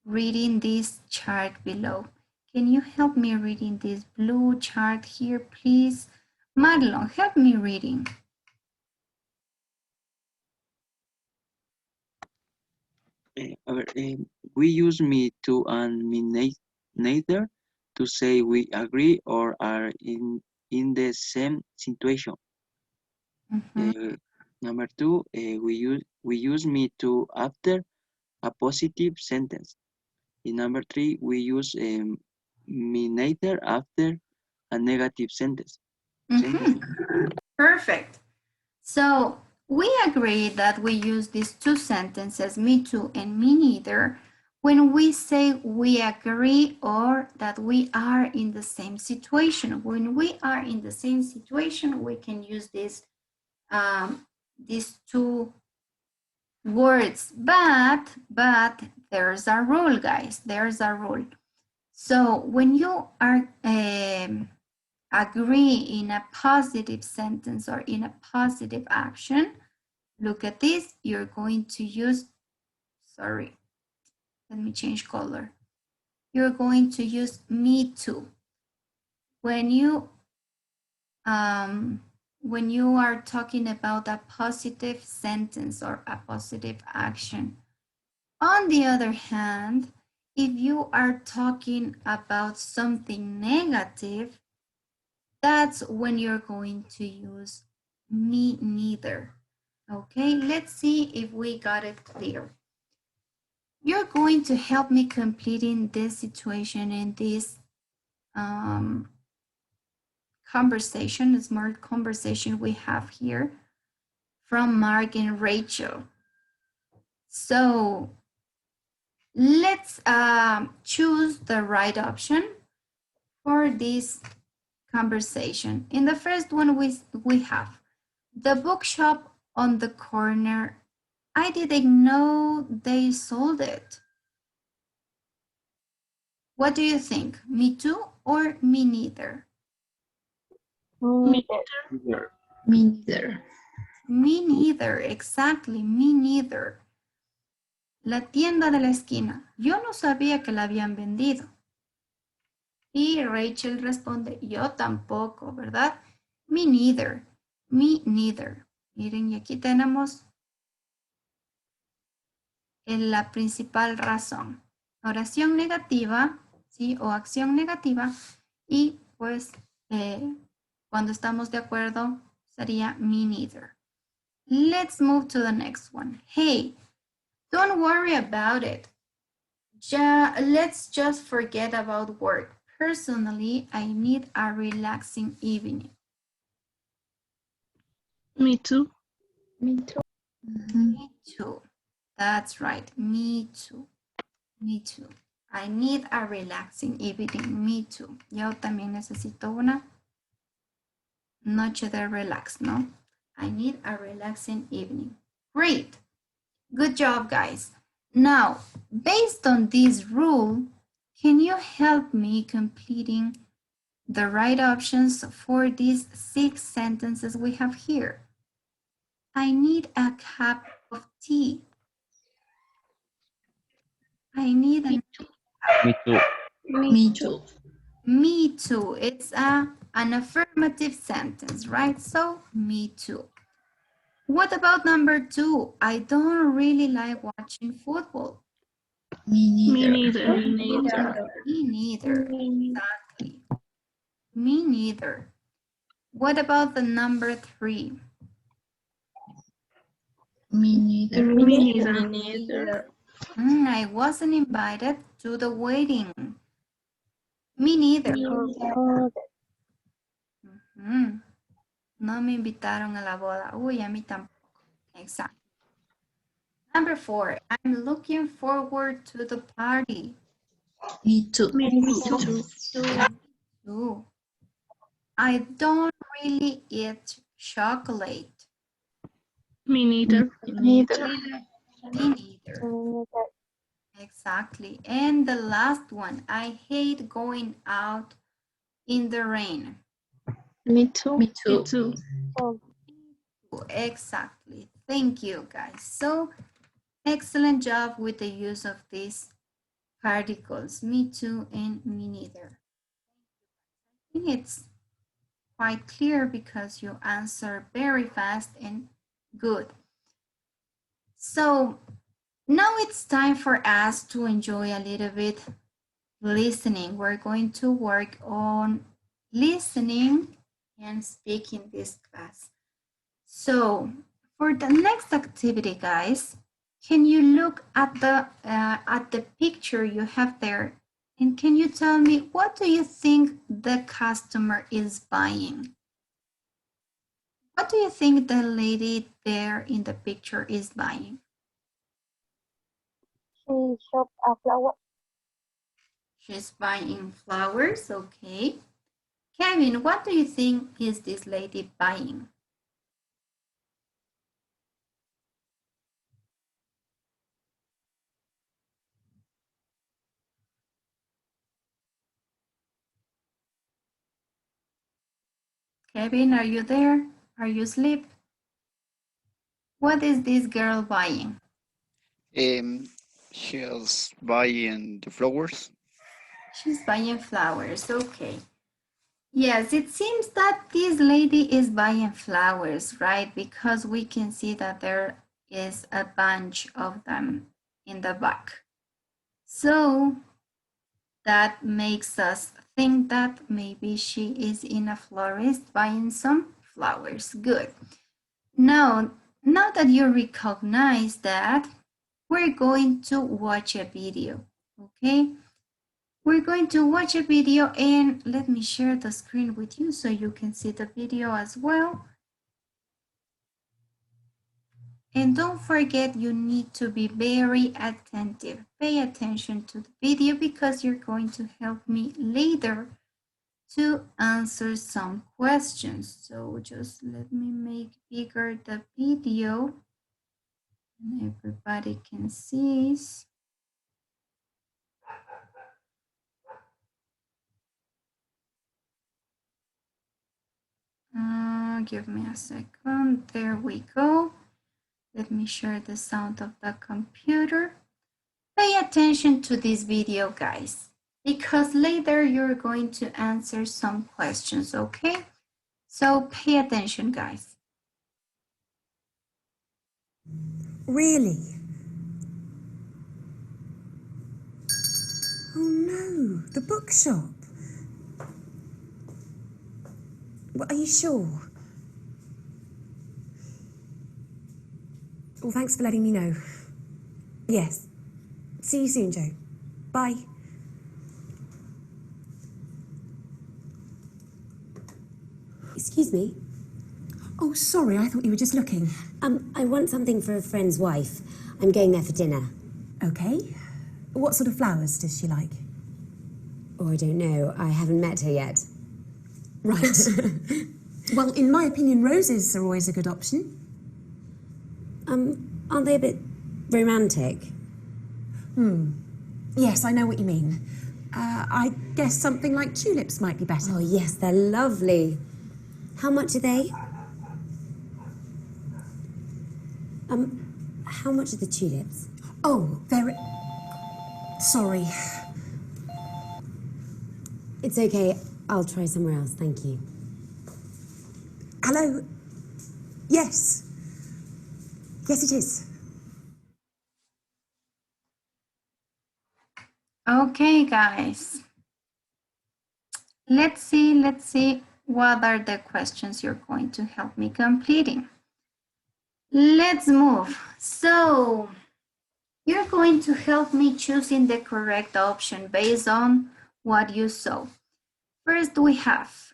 reading this chart below. Can you help me reading this blue chart here, please? Marlon, help me reading. We use me too and me neither to say we agree or are in the same situation. Number two, we use me too after a positive sentence. In number three, we use me neither after a negative sentence. Perfect. So we agree that we use these two sentences, me too and me neither, when we say we agree or that we are in the same situation. When we are in the same situation, we can use these two words, but there's a rule, guys. There's a rule. So when you are agree in a positive sentence or in a positive action, look at this. You're going to use, sorry, let me change color. You're going to use me too. When you are talking about a positive sentence or a positive action. On the other hand, if you are talking about something negative, that's when you're going to use me neither. Okay, let's see if we got it clear. You're going to help me completing this situation in this conversation, smart conversation we have here from Mark and Rachel. So let's choose the right option for this conversation. In the first one, we have the bookshop on the corner. I didn't know they sold it. What do you think? Me too or me neither? Me neither. Me neither. Me neither, exactly, me neither. La tienda de la esquina. Yo no sabía que la habían vendido. Y Rachel responde, yo tampoco, ¿verdad? Me neither. Me neither. Miren, y aquí tenemos la principal razón. Oración negativa, ¿sí? O acción negativa. Y pues cuando estamos de acuerdo sería me neither. Let's move to the next one. Hey, don't worry about it. Let's just forget about work. Personally, I need a relaxing evening. Me too. Me too. Me too. That's right. Me too. Me too. I need a relaxing evening. Me too. Yo también necesito una noche de relax, ¿no? I need a relaxing evening. Great. Good job, guys. Now, based on this rule, can you help me completing the right options for these 6 sentences we have here? I need a cup of tea. I need a Me too. Me too. me too. It's an affirmative sentence, right? So, me too. What about number 2? I don't really like watching football. Me Me neither. neither. Me neither. Exactly. Me neither. What about the number 3? Me neither. Me neither. Me neither. I wasn't invited to the wedding. Me neither. No me invitaron a la boda. Uy, a mí tampoco. Exactly. Number 4, I'm looking forward to the party. Me too. Me too. Ooh. I don't really eat chocolate. Me neither. Neither. Me neither. Exactly. And the last one, I hate going out in the rain. Me too. Me Me too. too. Exactly. Thank you, guys. So excellent job with the use of these particles, me too and me neither. I think it's quite clear because you answer very fast and good. So now it's time for us to enjoy a little bit listening. We're going to work on listening and speaking this class. So for the next activity, guys, can you look at the picture you have there, and can you tell me what do you think the customer is buying? What do you think the lady there in the picture is buying? She shopped a flower. She's buying flowers, okay. Kevin, what do you think is this lady buying? Kevin, are you there? Are you asleep? What is this girl buying? She's buying the flowers. She's buying flowers, okay. Yes, it seems that this lady is buying flowers, right? Because we can see that there is a bunch of them in the back. So that makes us think that maybe she is in a florist buying some flowers. Good. Now that you recognize that, we're going to watch a video, okay? We're going to watch a video, and let me share the screen with you so you can see the video as well. And don't forget, you need to be very attentive. Pay attention to the video because you're going to help me later to answer some questions. So just let me make bigger the video and everybody can see. Give me a second. There we go. Let me share the sound of the computer. Pay attention to this video, guys. because later you're going to answer some questions, okay? So pay attention, guys. Really? Oh no, the bookshop. Well, are you sure? Well, thanks for letting me know. Yes. See you soon, Joe. Bye. Excuse me. Oh, sorry, I thought you were just looking. I want something for a friend's wife. I'm going there for dinner. Okay. What sort of flowers does she like? Oh, I don't know. I haven't met her yet. Right. Well, in my opinion, roses are always a good option. Aren't they a bit romantic? Yes, I know what you mean. I guess something like tulips might be better. Oh, yes, they're lovely. How much are they? How much are the tulips? Oh, they're... Sorry. It's okay. I'll try somewhere else. Thank you. Hello? Yes. Yes, it is. Okay, guys. Let's see what are the questions you're going to help me completing. Let's move. So, you're going to help me choosing the correct option based on what you saw. First, we have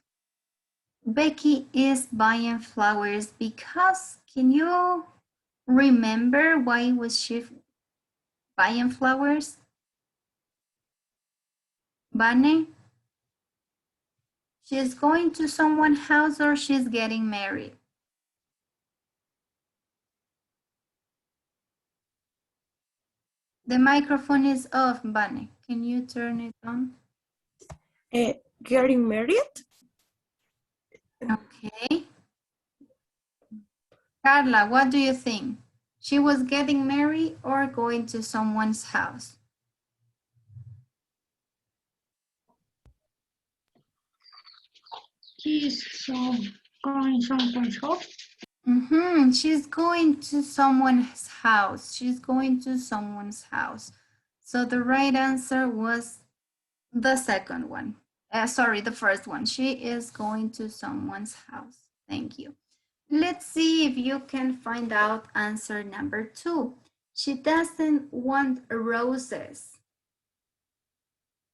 Becky is buying flowers because, can you remember why was she buying flowers? Bunny? She's going to someone's house or she's getting married? The microphone is off, Bunny. Can you turn it on? Getting married? Okay. Carla, what do you think? She was getting married or going to someone's house? She's going someone's house. She's going to someone's house. She's going to someone's house. So the right answer was the second one. Sorry, the first one. She is going to someone's house. Thank you. Let's see if you can find out answer number 2. She doesn't want roses.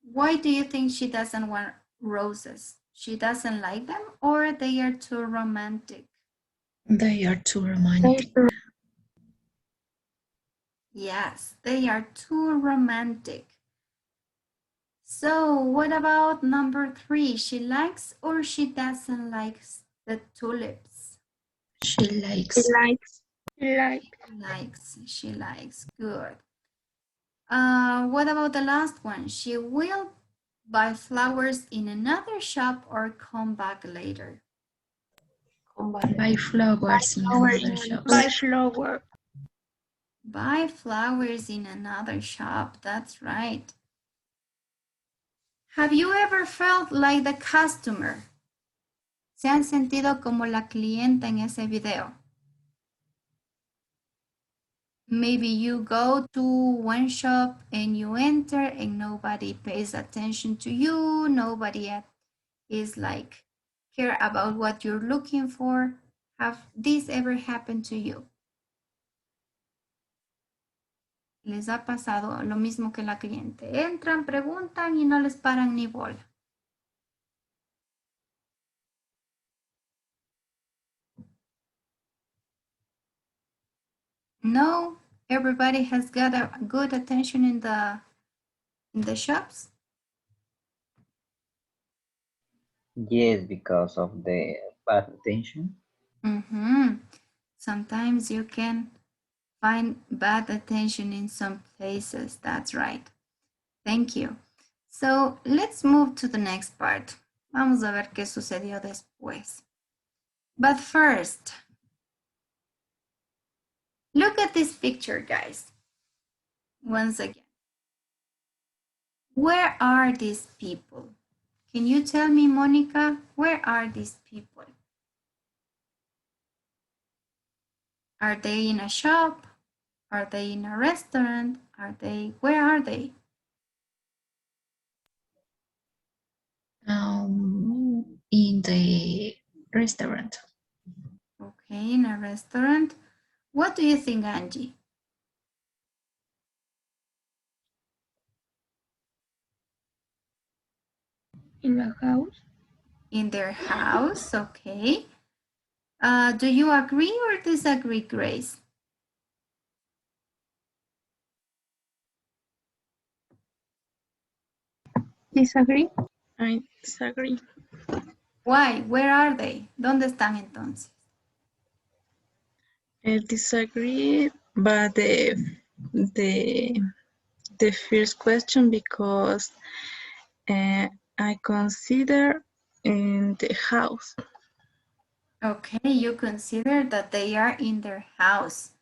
Why do you think she doesn't want roses? She doesn't like them or they are too romantic? They are too romantic. Yes, they are too romantic. So what about number 3? She likes or she doesn't like the tulips? She likes. She likes. She likes. Good. What about the last one? She will buy flowers in another shop or come back later? Buy flowers in another shop. Buy flower. Buy flowers in another shop. That's right. Have you ever felt like the customer? ¿Se han sentido como la clienta en ese video? Maybe you go to one shop and you enter and nobody pays attention to you. Nobody is like care about what you're looking for. Have this ever happened to you? ¿Les ha pasado lo mismo que la cliente? Entran, preguntan y no les paran ni bola. No, everybody has got a good attention in the shops. Yes, because of the bad attention. Sometimes you can find bad attention in some places. That's right. Thank you. So let's move to the next part. Vamos a ver qué sucedió después. But first, look at this picture, guys. Once again. Where are these people? Can you tell me, Monica, where are these people? Are they in a shop? Are they in a restaurant? Where are they? In the restaurant. Okay, in a restaurant. What do you think, Angie? In the house. In their house, okay. Do you agree or disagree, Grace? Disagree? I disagree. Why? Where are they? ¿Dónde están entonces? I disagree, but the first question because I consider in the house. Okay, you consider that they are in their house.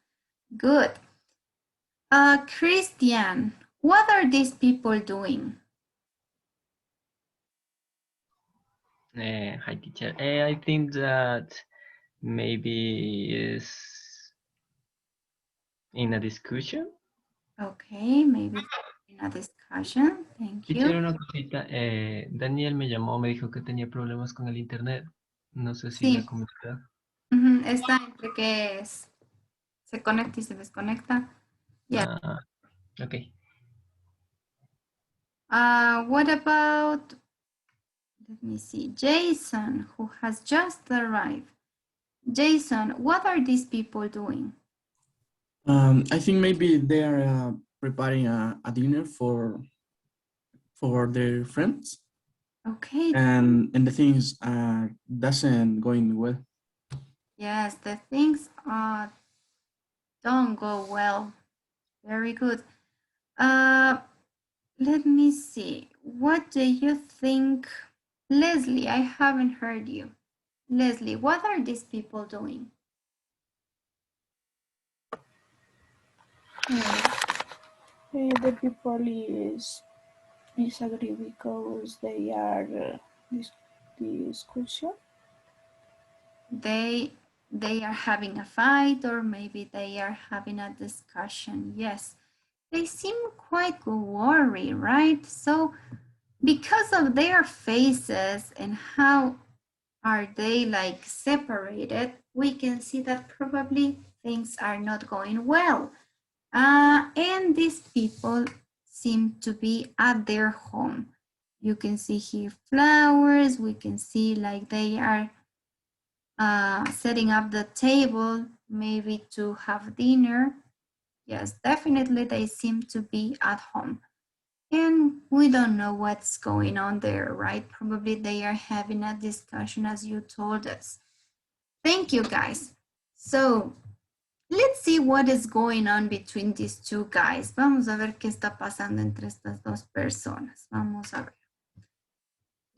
Good. Christian, what are these people doing? Hi, teacher. I think that maybe is in a discussion. Okay, maybe in a discussion. Thank Teacher, you. una cosita. Daniel me llamó, me dijo que tenía problemas con el internet. No sé si Sí. le ha comunicado. Está entre que se conecta y se desconecta. Yeah. Okay. What about, let me see, Jason, who has just arrived. Jason, what are these people doing? I think maybe they are preparing a dinner for their friends. Okay. And the things doesn't going well. Yes, the things don't go well. Very good. Let me see. What do you think? Leslie, I haven't heard you. Leslie, what are these people doing? The people is disagree because they are discussion. They are having a fight, or maybe they are having a discussion. Yes, they seem quite worried, right? So because of their faces and how are they like separated, we can see that probably things are not going well. And these people seem to be at their home. You can see here flowers. We can see like they are setting up the table, maybe to have dinner. Yes, definitely they seem to be at home. And we don't know what's going on there, right? Probably they are having a discussion as you told us. Thank you, guys. So let's see what is going on between these two guys. Vamos a ver qué está pasando entre estas dos personas. Vamos a ver.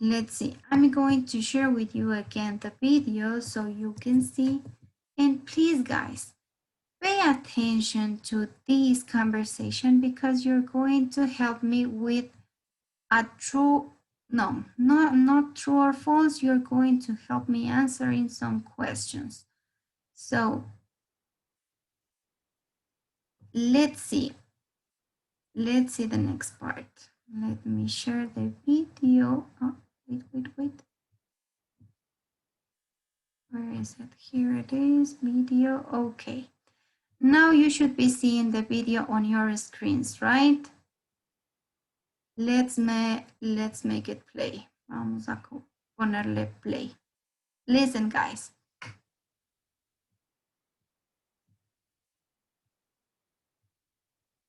Let's see. I'm going to share with you again the video so you can see. And please, guys, pay attention to this conversation because you're going to help me with a true, no, not true or false. You're going to help me answering some questions. So let's see. Let's see the next part. Let me share the video. Oh, wait. Where is it? Here it is, video. Okay. Now you should be seeing the video on your screens, right? Let's make it play. Vamos a ponerle play. Listen, guys.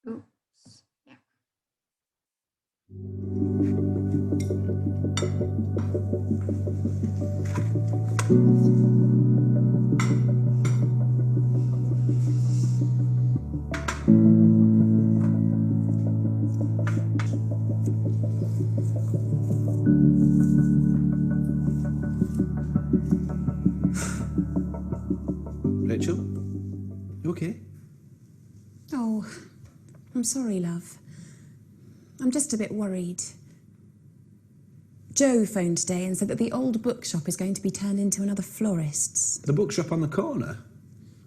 Oops. Yeah. Rachel? You okay? Oh, I'm sorry, love. I'm just a bit worried. Joe phoned today and said that the old bookshop is going to be turned into another florist's. The bookshop on the corner?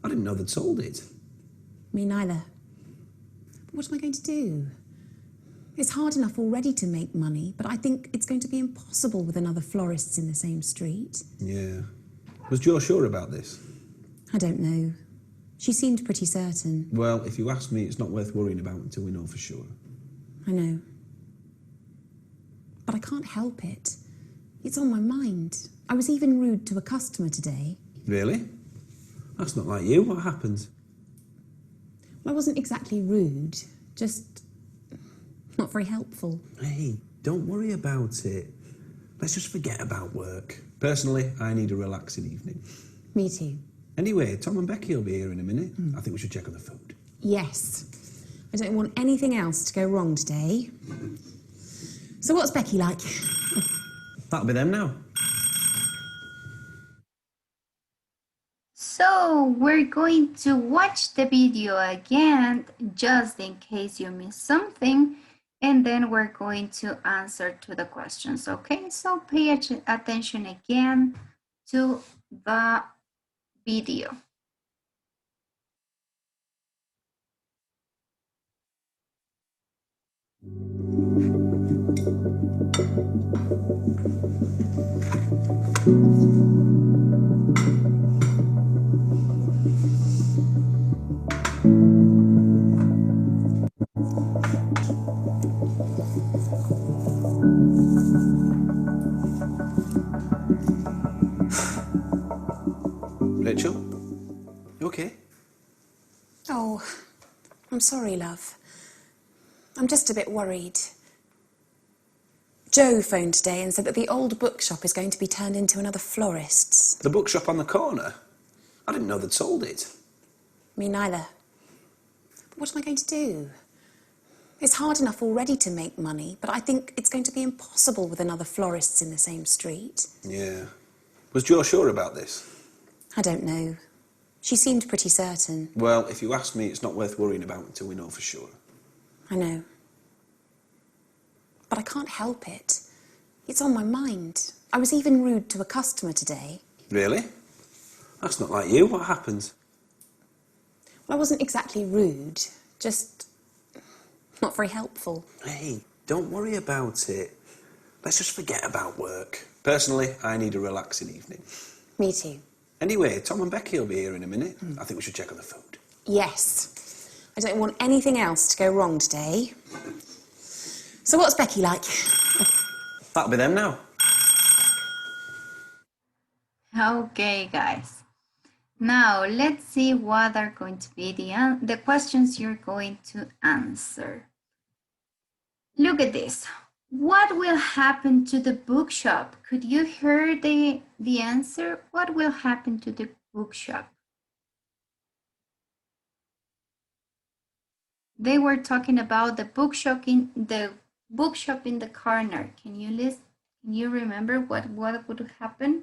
I didn't know they'd sold it. Me neither. But what am I going to do? It's hard enough already to make money, but I think it's going to be impossible with another florist's in the same street. Yeah. Was Joe sure about this? I don't know. She seemed pretty certain. Well, if you ask me, it's not worth worrying about until we know for sure. I know. But I can't help it. It's on my mind. I was even rude to a customer today. Really? That's not like you. What happened? Well, I wasn't exactly rude, just not very helpful. Hey, don't worry about it. Let's just forget about work. Personally, I need a relaxing evening. Me too. Anyway, Tom and Becky will be here in a minute. I think we should check on the food. Yes. I don't want anything else to go wrong today. So what's Becky like? That'll be them now. So we're going to watch the video again, just in case you missed something, and then we're going to answer to the questions, okay? So pay attention again to the video. Rachel? You okay? Oh, I'm sorry, love. I'm just a bit worried. Joe phoned today and said that the old bookshop is going to be turned into another florist's. The bookshop on the corner? I didn't know they'd sold it. Me neither. But what am I going to do? It's hard enough already to make money, but I think it's going to be impossible with another florist's in the same street. Yeah. Was Joe sure about this? I don't know. She seemed pretty certain. Well, if you ask me, it's not worth worrying about until we know for sure. I know. But I can't help it. It's on my mind. I was even rude to a customer today. Really? That's not like you. What happened? Well, I wasn't exactly rude, just not very helpful. Hey, don't worry about it. Let's just forget about work. Personally, I need a relaxing evening. Me too. Anyway, Tom and Becky will be here in a minute. I think we should check on the food. Yes. I don't want anything else to go wrong today. So what's Becky like? That'll be them now. Okay, guys. Now, let's see what are going to be the questions you're going to answer. Look at this. What will happen to the bookshop? Could you hear the answer? What will happen to the bookshop? They were talking about the bookshop in the corner. Can you list? Can you remember what would happen?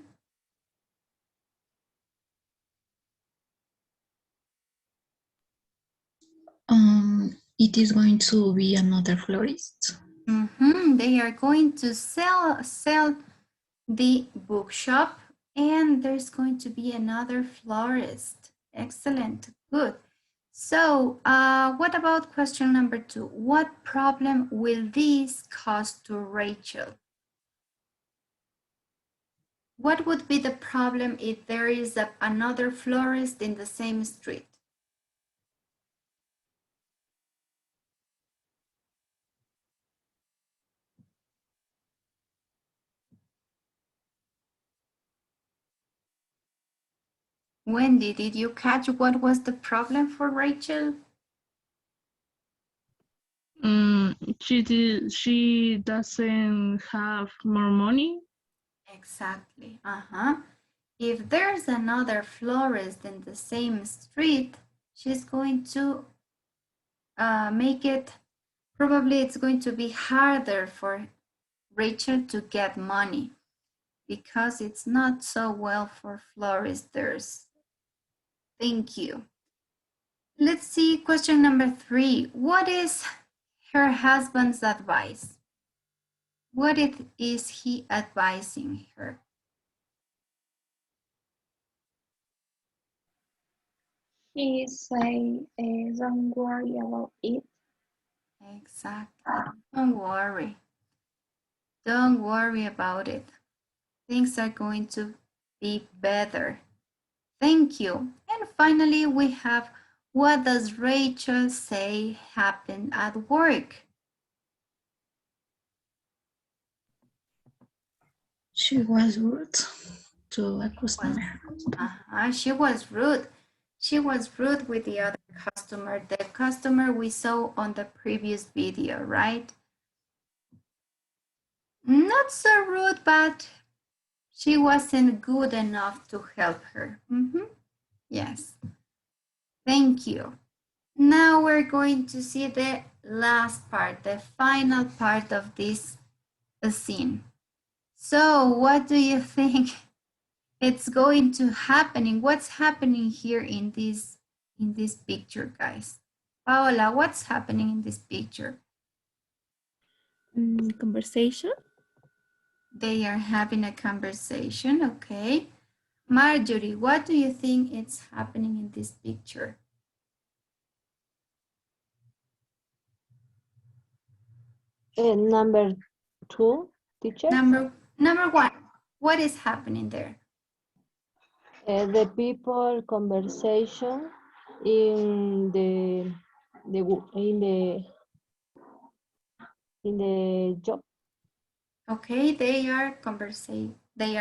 It is going to be another florist. They are going to sell the bookshop, and there's going to be another florist. Excellent, good. So what about question number 2? What problem will this cause to Rachel? What would be the problem if there is another florist in the same street? Wendy, did you catch what was the problem for Rachel? She doesn't have more money. Exactly. If there's another florist in the same street, she's going to make it, probably it's going to be harder for Rachel to get money because it's not so well for floristers. Thank you. Let's see question number 3. What is her husband's advice. What is he advising her? He say, don't worry about it. Exactly. Don't worry. Don't worry about it. Things are going to be better. Thank you. And finally, we have, what does Rachel say happened at work? She was rude to a customer. She was rude. She was rude with the other customer, the customer we saw on the previous video, right? Not so rude, but she wasn't good enough to help her. Yes. Thank you. Now we're going to see the last part, the final part of this scene. So what do you think it's going to happen? What's happening here in this picture, guys? Paola, what's happening in this picture? Conversation. They are having a conversation, okay. Marjorie, what do you think is happening in this picture? Number 2, teacher. Number 1, what is happening there? The people conversation in the job. Okay, they are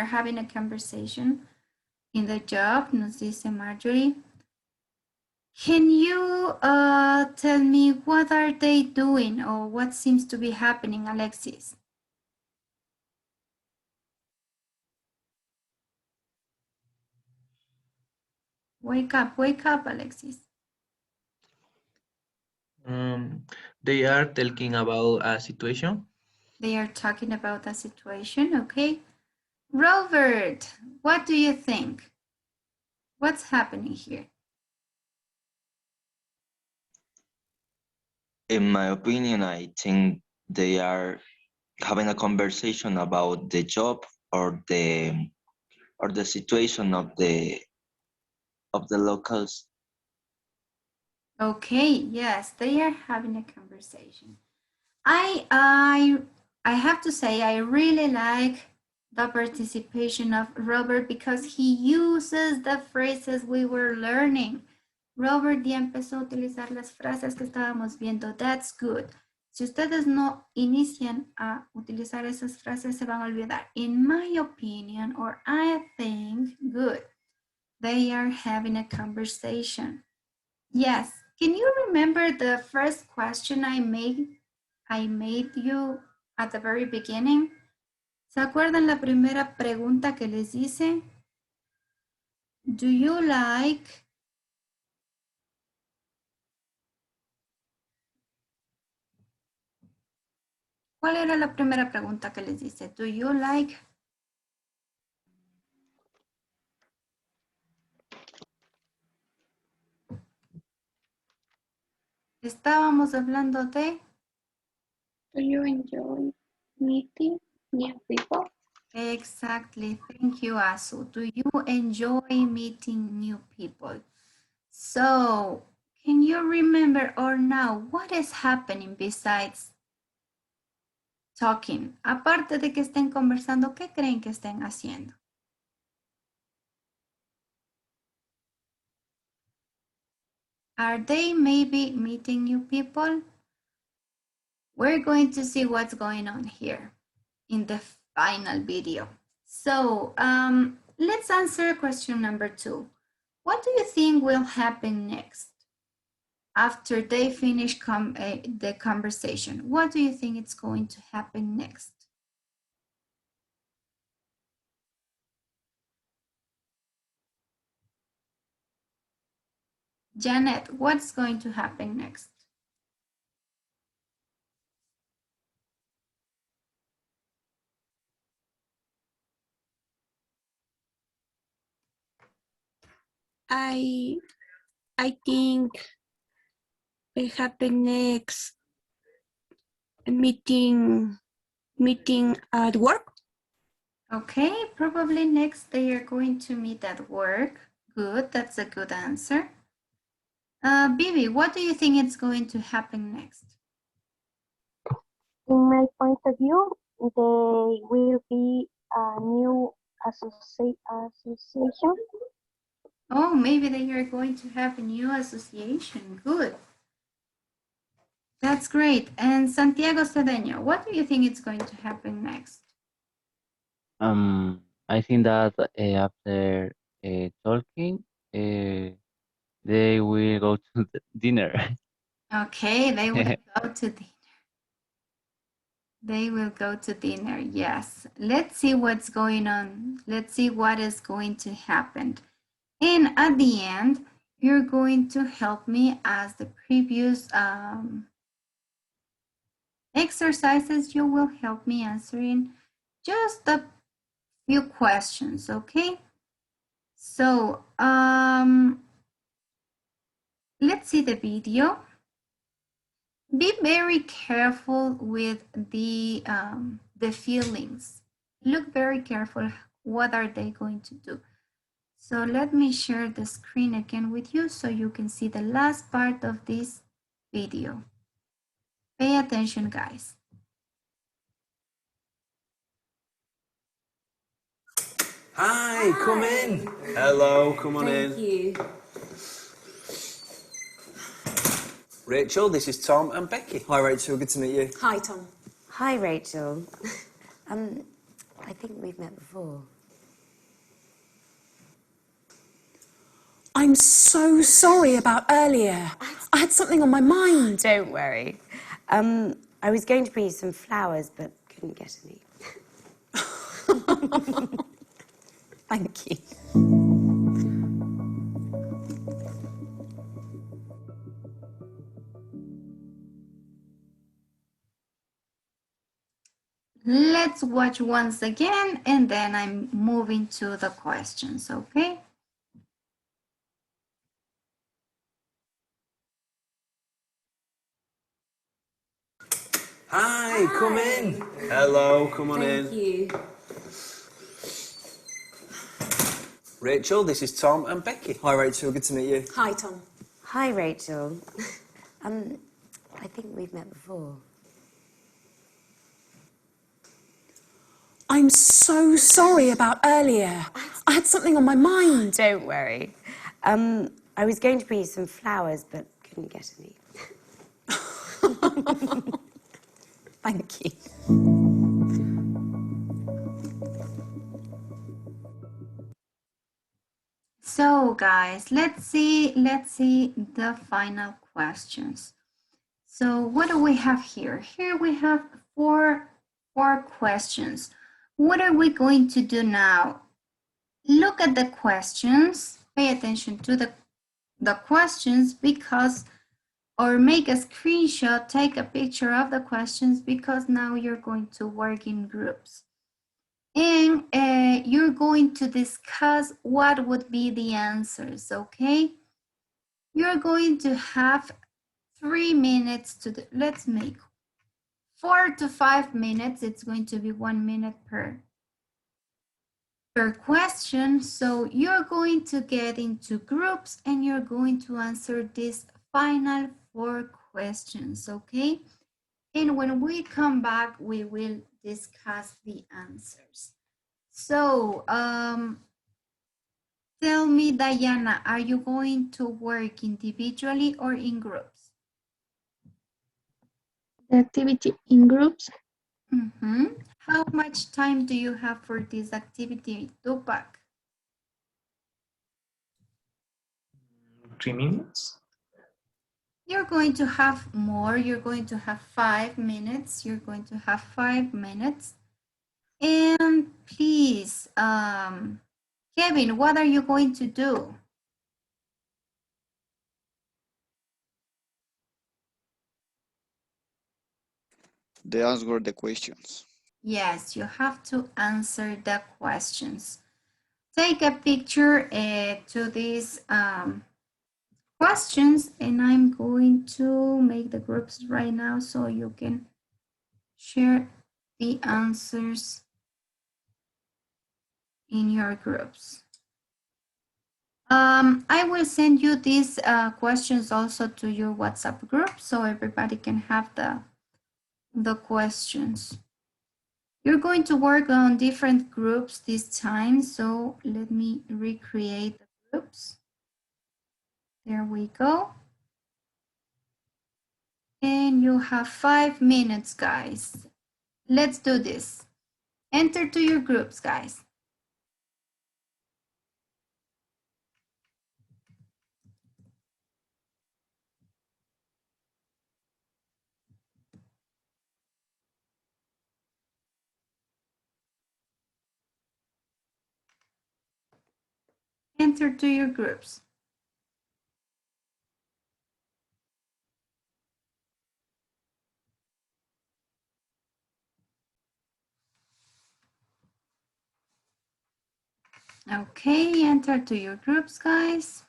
having a conversation in the job, nos dice Marjorie. Can you tell me what are they doing or what seems to be happening, Alexis? Wake up, Alexis. They are talking about a situation. They are talking about a situation, okay. Robert, what do you think? What's happening here? In my opinion, I think they are having a conversation about the job or the situation of the locals. Okay, yes, they are having a conversation. I have to say I really like the participation of Robert because he uses the phrases we were learning. Robert ya empezó a utilizar las frases que estábamos viendo. That's good. Si ustedes no inician a utilizar esas frases, se van a olvidar. In my opinion, or I think, good. They are having a conversation. Yes. Can you remember the first question I made you at the very beginning? ¿Se acuerdan la primera pregunta que les hice? Do you like ¿Cuál era la primera pregunta que les hice? Do you like? Estábamos hablando de Do you enjoy meeting new people? Exactly. Thank you, Asu. Do you enjoy meeting new people? So, can you remember or now what is happening besides talking? Aparte de que estén conversando, ¿qué creen que estén haciendo? Are they maybe meeting new people? We're going to see what's going on here in the final video. So let's answer question number 2. What do you think will happen next after they finish the conversation? What do you think it's going to happen next? Janet, what's going to happen next? I think will happen next. meeting at work. Okay, probably next they are going to meet at work. Good, that's a good answer. Bibi, what do you think is going to happen next? In my point of view, there will be a new association. Oh, maybe they are going to have a new association. Good. That's great. And Santiago Cedeño, what do you think is going to happen next? I think that after talking, they will go to the dinner. Okay, they will go to dinner. They will go to dinner, yes. Let's see what's going on. Let's see what is going to happen. And at the end, you're going to help me as the previous exercises. You will help me answering just a few questions, okay? So let's see the video. Be very careful with the feelings. Look very careful. What are they going to do? So let me share the screen again with you so you can see the last part of this video. Pay attention, guys. Hi, come in. Hello, come on in. Thank you. Rachel, this is Tom and Becky. Hi, Rachel. Good to meet you. Hi, Tom. Hi, Rachel. I think we've met before. I'm so sorry about earlier. I had something on my mind. Don't worry. I was going to bring you some flowers, but couldn't get any. Thank you. Let's watch once again, and then I'm moving to the questions, okay? Hi, come in. Hello, come on in. Thank you. Rachel, this is Tom and Becky. Hi, Rachel. Good to meet you. Hi, Tom. Hi, Rachel. I think we've met before. I'm so sorry about earlier. I had something on my mind. Don't worry. I was going to bring you some flowers, but couldn't get any. Thank you. So guys, let's see the final questions. So what do we have here? Here we have four questions. What are we going to do now? Look at the questions, pay attention to the questions because, or make a screenshot, take a picture of the questions because now you're going to work in groups. And you're going to discuss what would be the answers, okay? You're going to have 3 minutes to do, let's make 4 to 5 minutes. It's going to be 1 minute per question. So you're going to get into groups and you're going to answer these final 4 questions, okay? And when we come back, we will discuss the answers. So tell me, Diana, are you going to work individually or in groups? The activity in groups. How much time do you have for this activity, Tupac? 3 minutes. You're going to have more. You're going to have 5 minutes. You're going to have 5 minutes. And please, Kevin, what are you going to do? They answer the questions. Yes, you have to answer the questions. Take a picture to these questions, and I'm going to make the groups right now so you can share the answers in your groups. I will send you these questions also to your WhatsApp group so everybody can have the questions. You're going to work on different groups this time, so let me recreate the groups. There we go. And you have 5 minutes, guys. Let's do this. Enter to your groups, guys. Enter to your groups. Okay, enter to your groups, guys.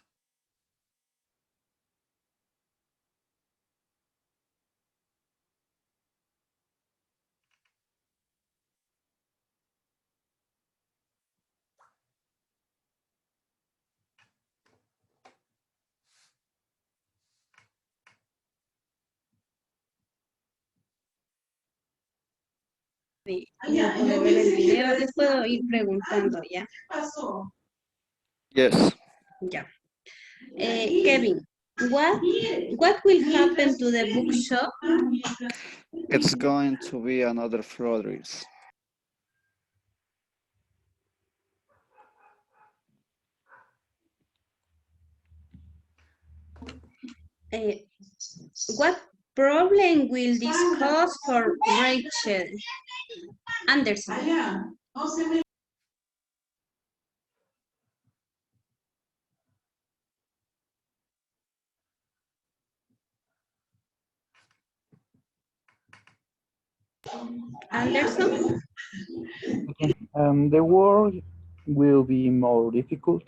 No pude ver el video, les puedo ir preguntando, ¿ya? Yes. Ya. Kevin, what will happen to the bookshop? It's going to be another florist. What problem will this cause for Rachel Anderson? Anderson? Okay. The work will be more difficult.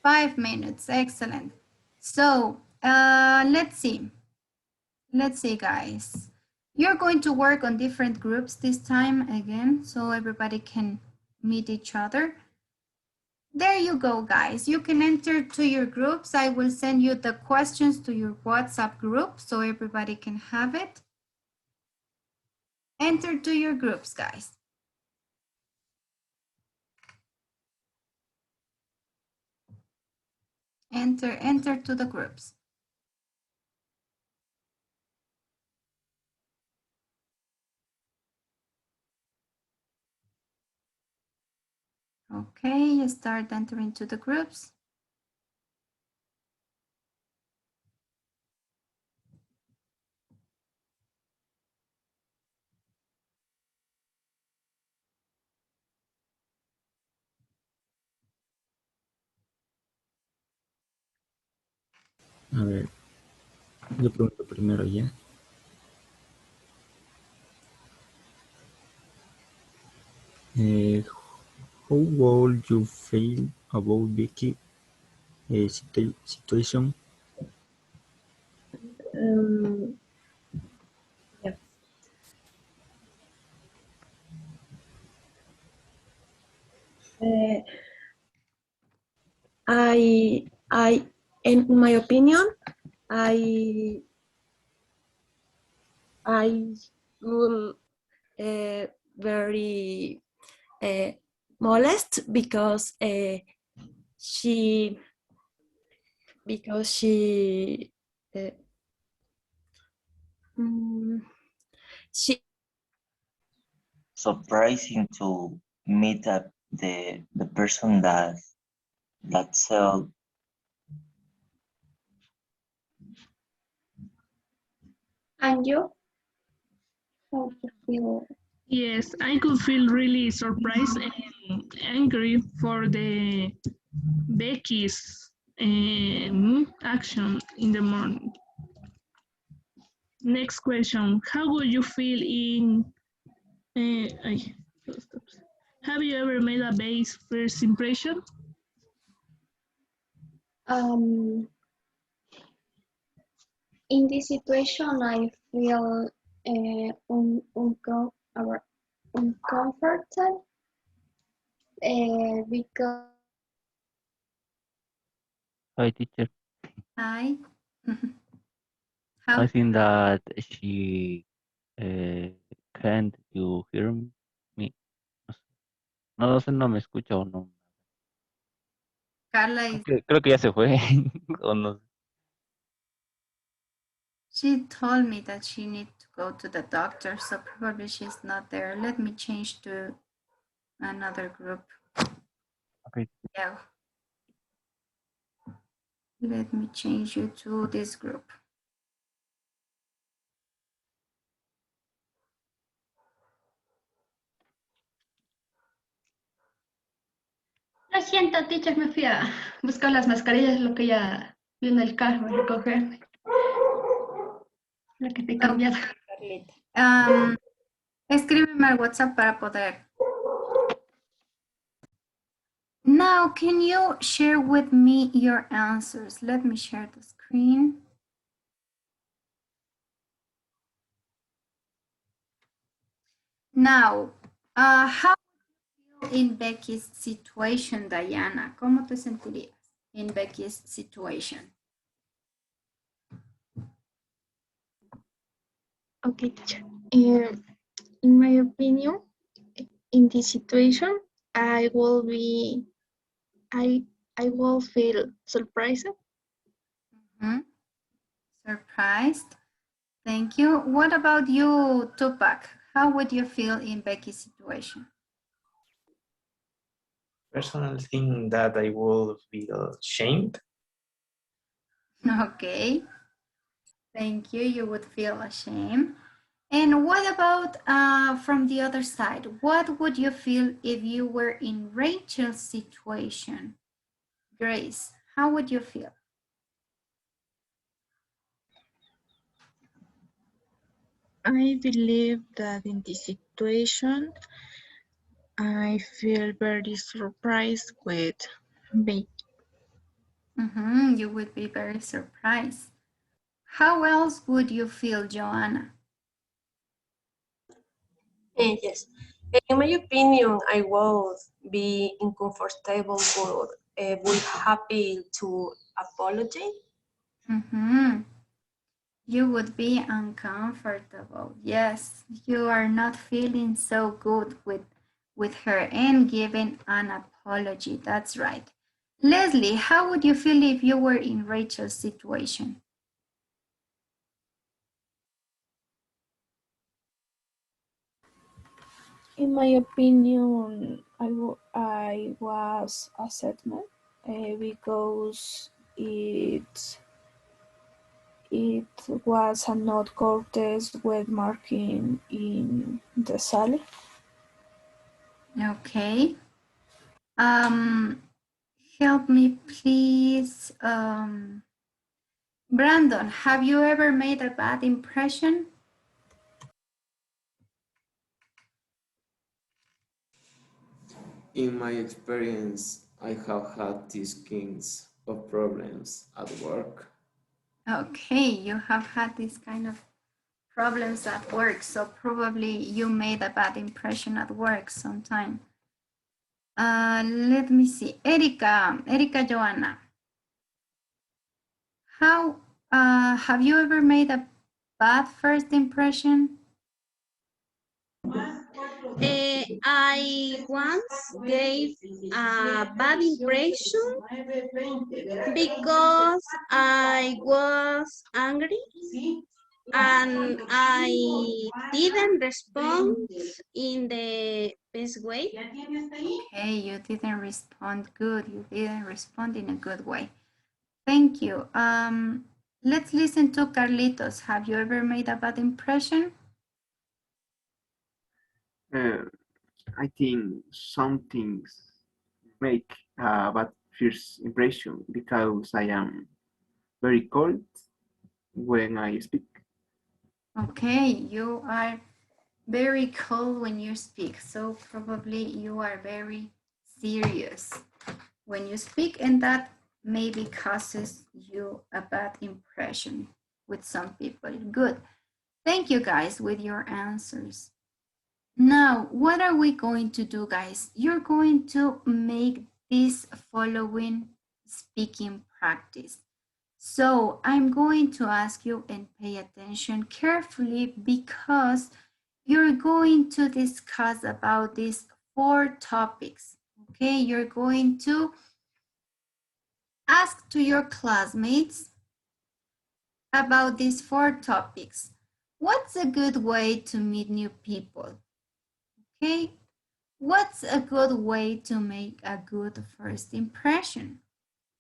5 minutes, excellent. So let's see. Let's see, guys. You're going to work on different groups this time again, so everybody can meet each other. There you go, guys. You can enter to your groups. I will send you the questions to your WhatsApp group so everybody can have it. Enter to your groups, guys. Enter to the groups. Okay, start entering to the groups. A ver, yo pregunto primero ya. How would you feel about Vicky situation? Yeah. In my opinion, I will very molest because she she Surprising to meet the person that sell. And you? How you feel? Yes, I could feel really surprised and angry for the Becky's action in the morning. Next question. How would you feel in... have you ever made a base first impression? In this situation, I feel uncomfortable because Hi, teacher. Hi. I How? think that she can't you hear me. No sé, no me escucha o no. Carla is, Creo que ya se fue. O no. she told me that she need to go to the doctor, so probably she's not there. Let me change to another group. Okay. Yeah. Let me change you to this group. Lo siento, teacher, me fui a buscar las mascarillas, lo que ya vino el carro a recogerme. Lo que te he cambiado. Escríbeme al WhatsApp para poder. Now, can you share with me your answers? Let me share the screen. Now, how do you feel in Becky's situation, Diana? ¿Cómo te sentirías in Becky's situation? Okay, teacher. In my opinion, in this situation, I will feel surprised. Mm-hmm. Surprised. Thank you. What about you, Tupac? How would you feel in Becky's situation? Personal thing that I will feel ashamed. Okay. Thank you. You would feel ashamed. And what about from the other side? What would you feel if you were in Rachel's situation? Grace, how would you feel? I believe that in this situation, I feel very surprised with Becky. You would be very surprised. How else would you feel, Joanna? Yes. In my opinion, I would be uncomfortable but would happy to apologize. You would be uncomfortable. Yes, you are not feeling so good with her and giving an apology. That's right. Leslie, how would you feel if you were in Rachel's situation? In my opinion, I was accepted because it was a not courteous with marking in the sale. Okay. Help me, please. Brandon, have you ever made a bad impression? In my experience, I have had these kinds of problems at work. Okay, you have had this kind of problems at work, so probably you made a bad impression at work sometime. Let me see. Erica Joanna, how have you ever made a bad first impression? I once gave a bad impression because I was angry and I didn't respond in the best way. Okay, you didn't respond good. You didn't respond in a good way. Thank you. Let's listen to Carlitos. Have you ever made a bad impression? I think some things make a bad first impression because I am very cold when I speak. Okay, you are very cold when you speak, so probably you are very serious when you speak, and that maybe causes you a bad impression with some people. Good. Thank you guys with your answers. Now, what are we going to do, guys? You're going to make this following speaking practice. So I'm going to ask you and pay attention carefully because you're going to discuss about these 4 topics. Okay, you're going to ask to your classmates about these 4 topics. What's a good way to meet new people? Okay, what's a good way to make a good first impression?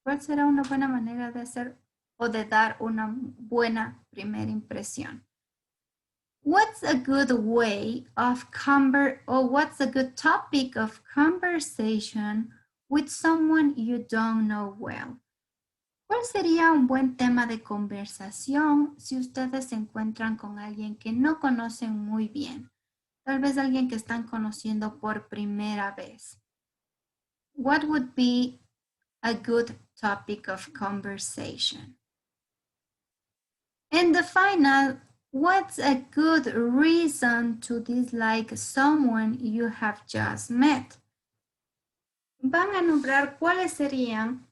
¿Cuál será una buena manera de hacer o de dar una buena primera impresión? What's a good way of what's a good topic of conversation with someone you don't know well? ¿Cuál sería un buen tema de conversación si ustedes se encuentran con alguien que no conocen muy bien? Tal vez alguien que están conociendo por primera vez. What would be a good topic of conversation? And the final, what's a good reason to dislike someone you have just met? Van a nombrar cuáles serían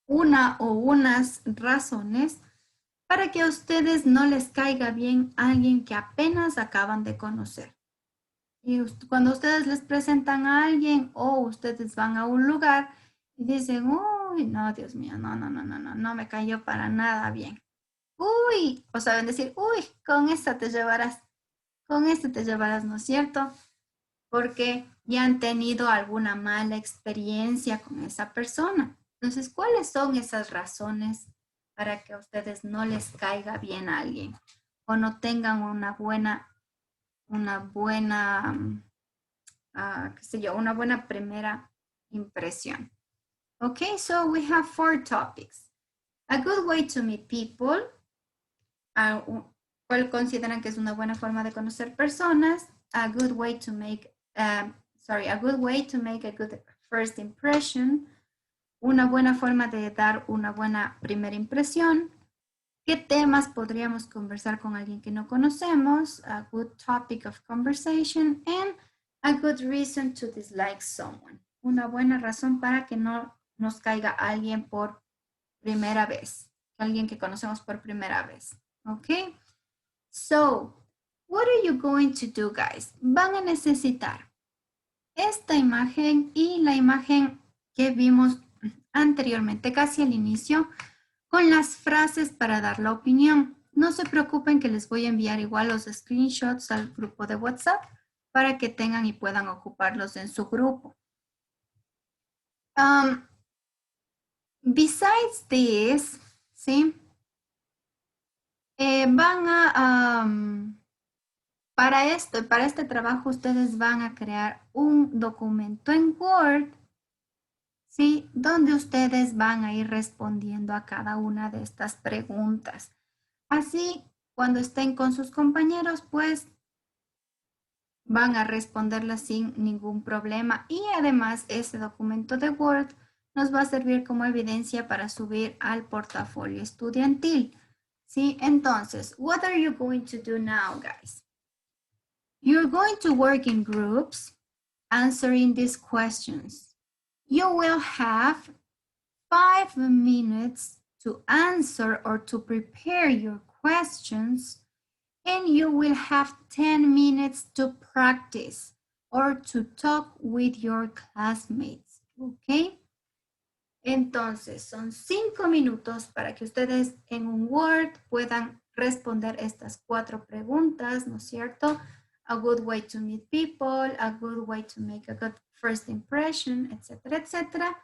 una o unas razones para que a ustedes no les caiga bien alguien que apenas acaban de conocer. Y cuando ustedes les presentan a alguien o ustedes van a un lugar y dicen, uy, no, Dios mío, no me cayó para nada bien. Uy, o saben decir, uy, con esta te llevarás, ¿no es cierto? Porque ya han tenido alguna mala experiencia con esa persona. Entonces, ¿cuáles son esas razones para que a ustedes no les caiga bien a alguien o no tengan una buena qué sé yo, una buena primera impresión? Okay, so we have 4 topics. A good way to meet people. ¿Cuál consideran que es una buena forma de conocer personas? A good way to make, a good way to make a good first impression. Una buena forma de dar una buena primera impresión. ¿Qué temas podríamos conversar con alguien que no conocemos? A good topic of conversation. And a good reason to dislike someone. Una buena razón para que no nos caiga alguien por primera vez. Alguien que conocemos por primera vez. Okay? So, what are you going to do, guys? Van a necesitar esta imagen y la imagen que vimos anteriormente, casi al inicio, con las frases para dar la opinión. No se preocupen que les voy a enviar igual los screenshots al grupo de WhatsApp para que tengan y puedan ocuparlos en su grupo. Besides this, ¿sí? Van a, para este trabajo, ustedes van a crear un documento en Word, ¿sí? Donde ustedes van a ir respondiendo a cada una de estas preguntas. Así, cuando estén con sus compañeros, pues van a responderlas sin ningún problema. Y además, ese documento de Word nos va a servir como evidencia para subir al portafolio estudiantil. ¿Sí? Entonces, what are you going to do now, guys? You're going to work in groups answering these questions. You will have 5 minutes to answer or to prepare your questions, and you will have 10 minutes to practice or to talk with your classmates, okay? Entonces, son 5 minutos para que ustedes en un Word puedan responder estas 4 preguntas, ¿no es cierto? A good way to meet people, a good way to make a good first impression, etcétera, etcétera.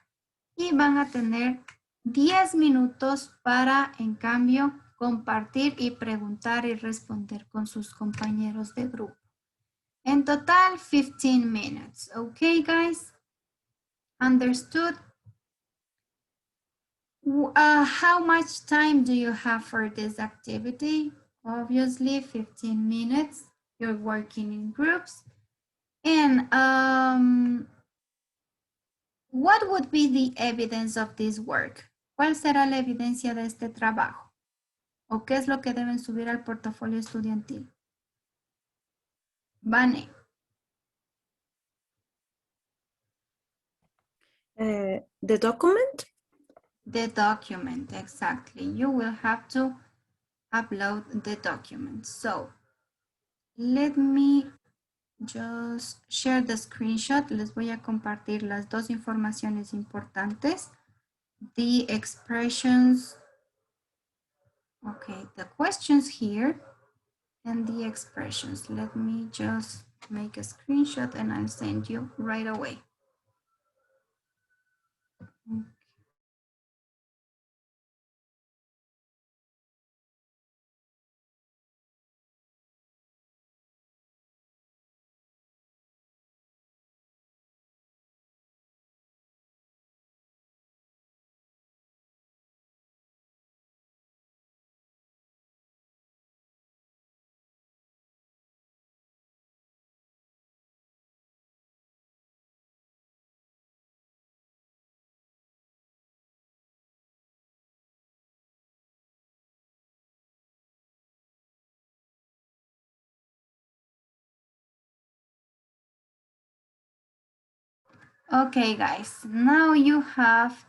Y van a tener 10 minutos para, en cambio, compartir y preguntar y responder con sus compañeros de grupo. En total, 15 minutes. Okay, guys? Understood? How much time do you have for this activity? Obviously, 15 minutes. You're working in groups. And what would be the evidence of this work? ¿Cuál será la evidencia de este trabajo? ¿O qué es lo que deben subir al portafolio estudiantil? Vane. The document? The document, exactly. You will have to upload the document. So, let me just share the screenshot. Les voy a compartir las dos informaciones importantes. The expressions, okay, the questions here and the expressions. Let me just make a screenshot and I'll send you right away. Okay, guys, now you have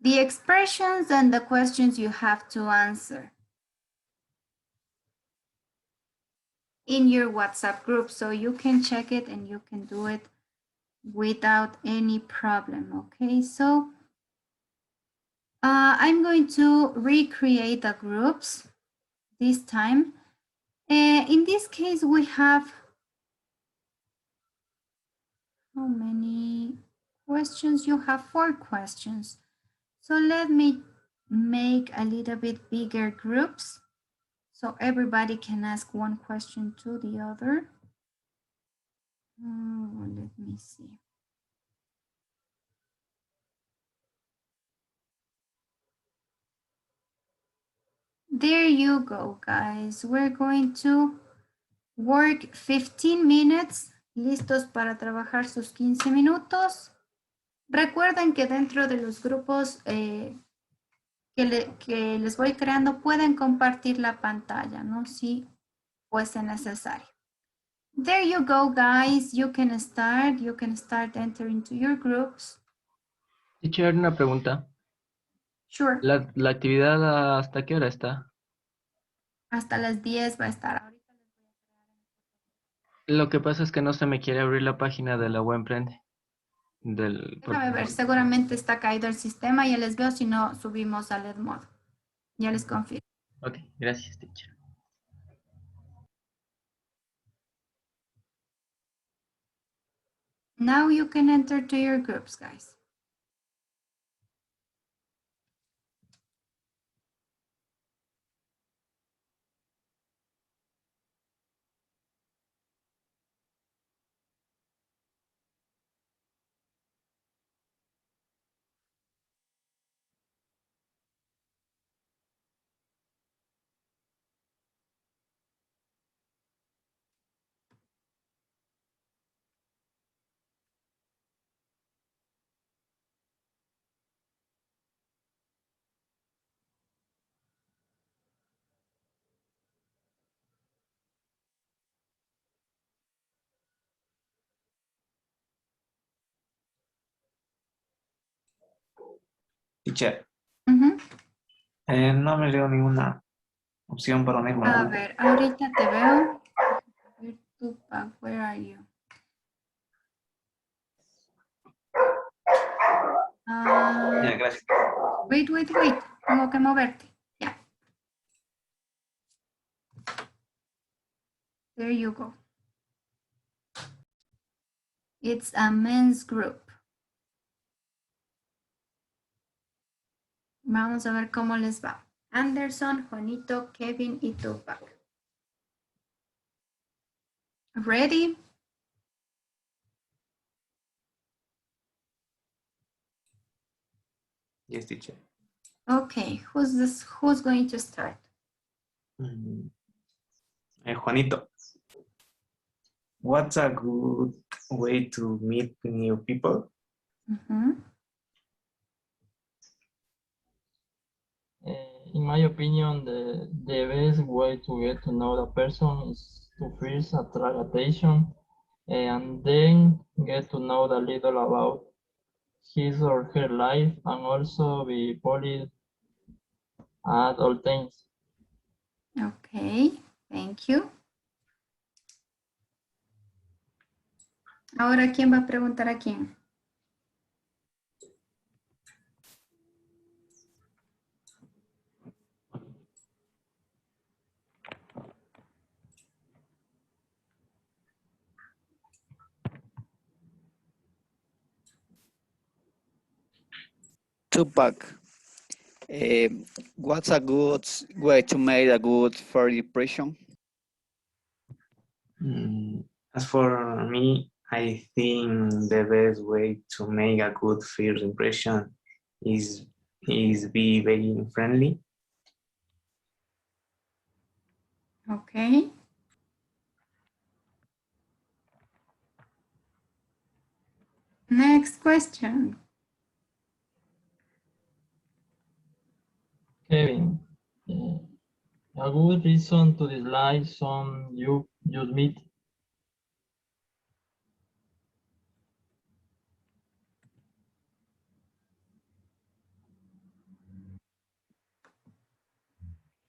the expressions and the questions you have to answer in your WhatsApp group, so you can check it and you can do it without any problem, okay? So I'm going to recreate the groups this time. In this case, we have how many questions? You have 4 questions. So let me make a little bit bigger groups so everybody can ask one question to the other. Let me see. There you go, guys. We're going to work 15 minutes. ¿Listos para trabajar sus 15 minutos? Recuerden que dentro de los grupos que les voy creando pueden compartir la pantalla, ¿no? Si fuese necesario. There you go, guys. You can start entering to your groups. Teacher, una pregunta. Sure. ¿La actividad hasta qué hora está? Hasta las 10 va a estar ahorita. Lo que pasa es que no se me quiere abrir la página de la web Emprende. Déjame ver, seguramente está caído el sistema. Ya les veo, si no subimos al Edmodo. Ya les confirmo. Ok, gracias, teacher. Now you can enter to your groups, guys. Teacher, no me leo ninguna opción para unirme. A ver, ahorita te veo. Where are you? Ya, gracias. Wait. Tengo que moverte. Ya. There you go. It's a men's group. Vamos a ver cómo les va. Anderson, Juanito, Kevin y Tupac. Ready? Yes, teacher. Okay, who's going to start? Juanito, what's a good way to meet new people? In my opinion, the best way to get to know the person is to first attract attention and then get to know a little about his or her life and also be polite at all times. Okay, thank you. Ahora, ¿quién va a preguntar a quién? Tupac, what's a good way to make a good first impression? As for me, I think the best way to make a good first impression is be very friendly. Okay. Next question. Kevin, a good reason to dislike some you just meet.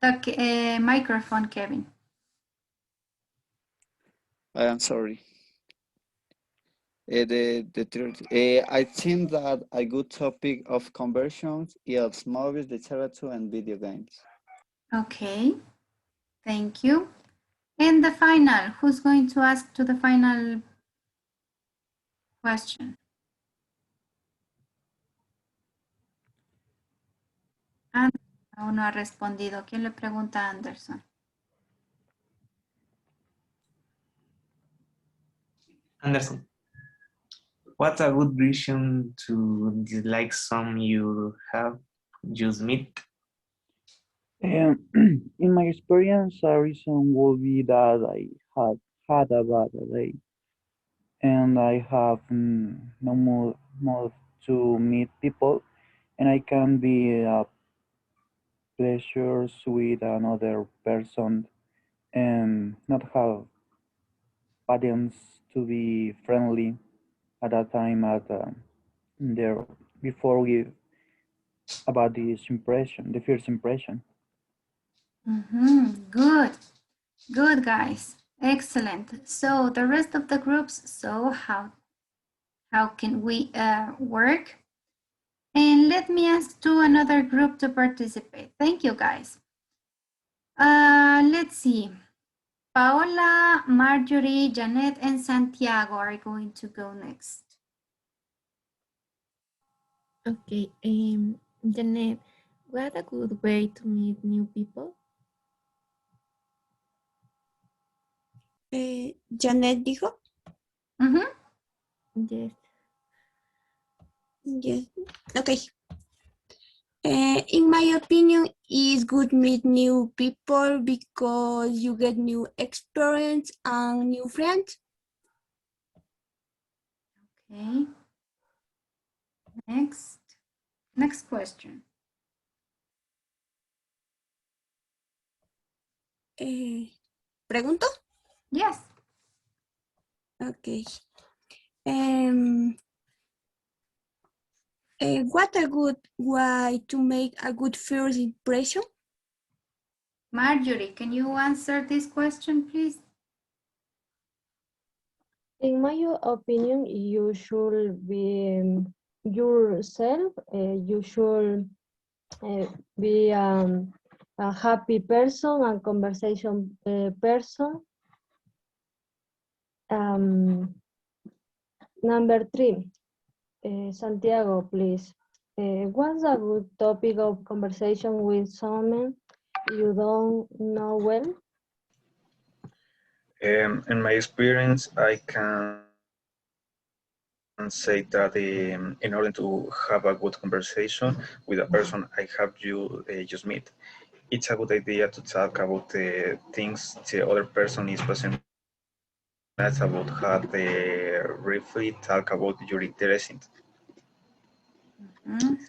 The microphone, Kevin. I am sorry. The truth. I think that a good topic of conversions is movies, literature, and video games. Okay, thank you. And the final, who's going to ask to the final question? Aún no ha respondido. ¿Quién le pregunta a Anderson? Anderson, what's a good reason to dislike some you have just met? In my experience, a reason would be that I had a bad day and I have no mood to meet people, and I can be pleasures with another person and not have patience to be friendly at that time at there before we about this impression, the first impression. Good. Good, guys. Excellent. So the rest of the groups, so how can we work? And let me ask to another group to participate. Thank you, guys. Let's see. Paola, Marjorie, Janet, and Santiago are going to go next. Okay, Janet, what a good way to meet new people? Janet dijo. Yes. Yes. Okay. In my opinion, it's good meet new people because you get new experience and new friends. Okay. Next question. ¿Pregunto? Yes. Okay. What a good way to make a good first impression? Marjorie, can you answer this question, please? In my opinion, you should be yourself. You should be a happy person and conversation person. Number 3, Santiago, please. What's a good topic of conversation with someone you don't know well? In my experience, I can say that in order to have a good conversation with a person I have you just meet, it's a good idea to talk about the things the other person is passionate about, how they briefly talk about your interests. Mhm.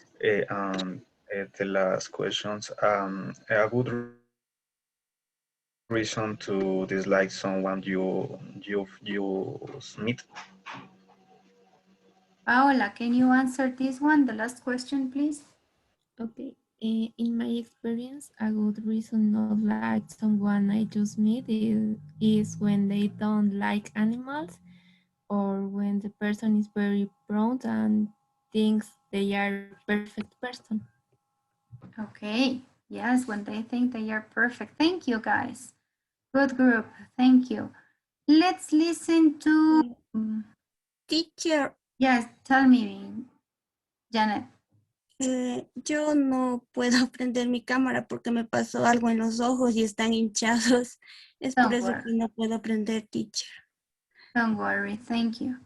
The last questions, a good reason to dislike someone you meet. Paola, can you answer this one? The last question, please. Okay. In my experience, a good reason not like someone I just meet is when they don't like animals or when the person is very proud and thinks they are perfect person. Okay. Yes, when they think they are perfect. Thank you, guys. Good group. Thank you. Let's listen to. Teacher, Yes, tell me, Janet. yo no puedo prender mi cámara porque me pasó algo en los ojos y están hinchados. Es por Don't eso worry. que no puedo prender, teacher. Don't worry. Thank you.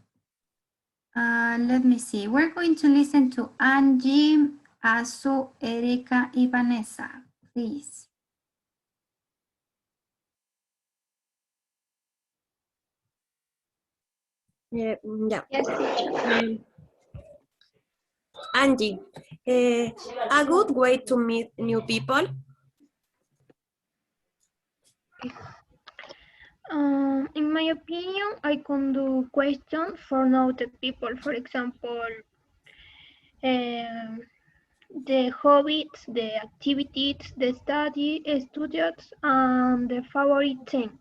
Let me see. We're going to listen to Angie, Azu, Erika, y Vanessa. Please. Yeah. Yes, teacher. Angie, a good way to meet new people. In my opinion, I can do questions for noted people. For example, the hobbies, the activities, the studies, and the favorite things.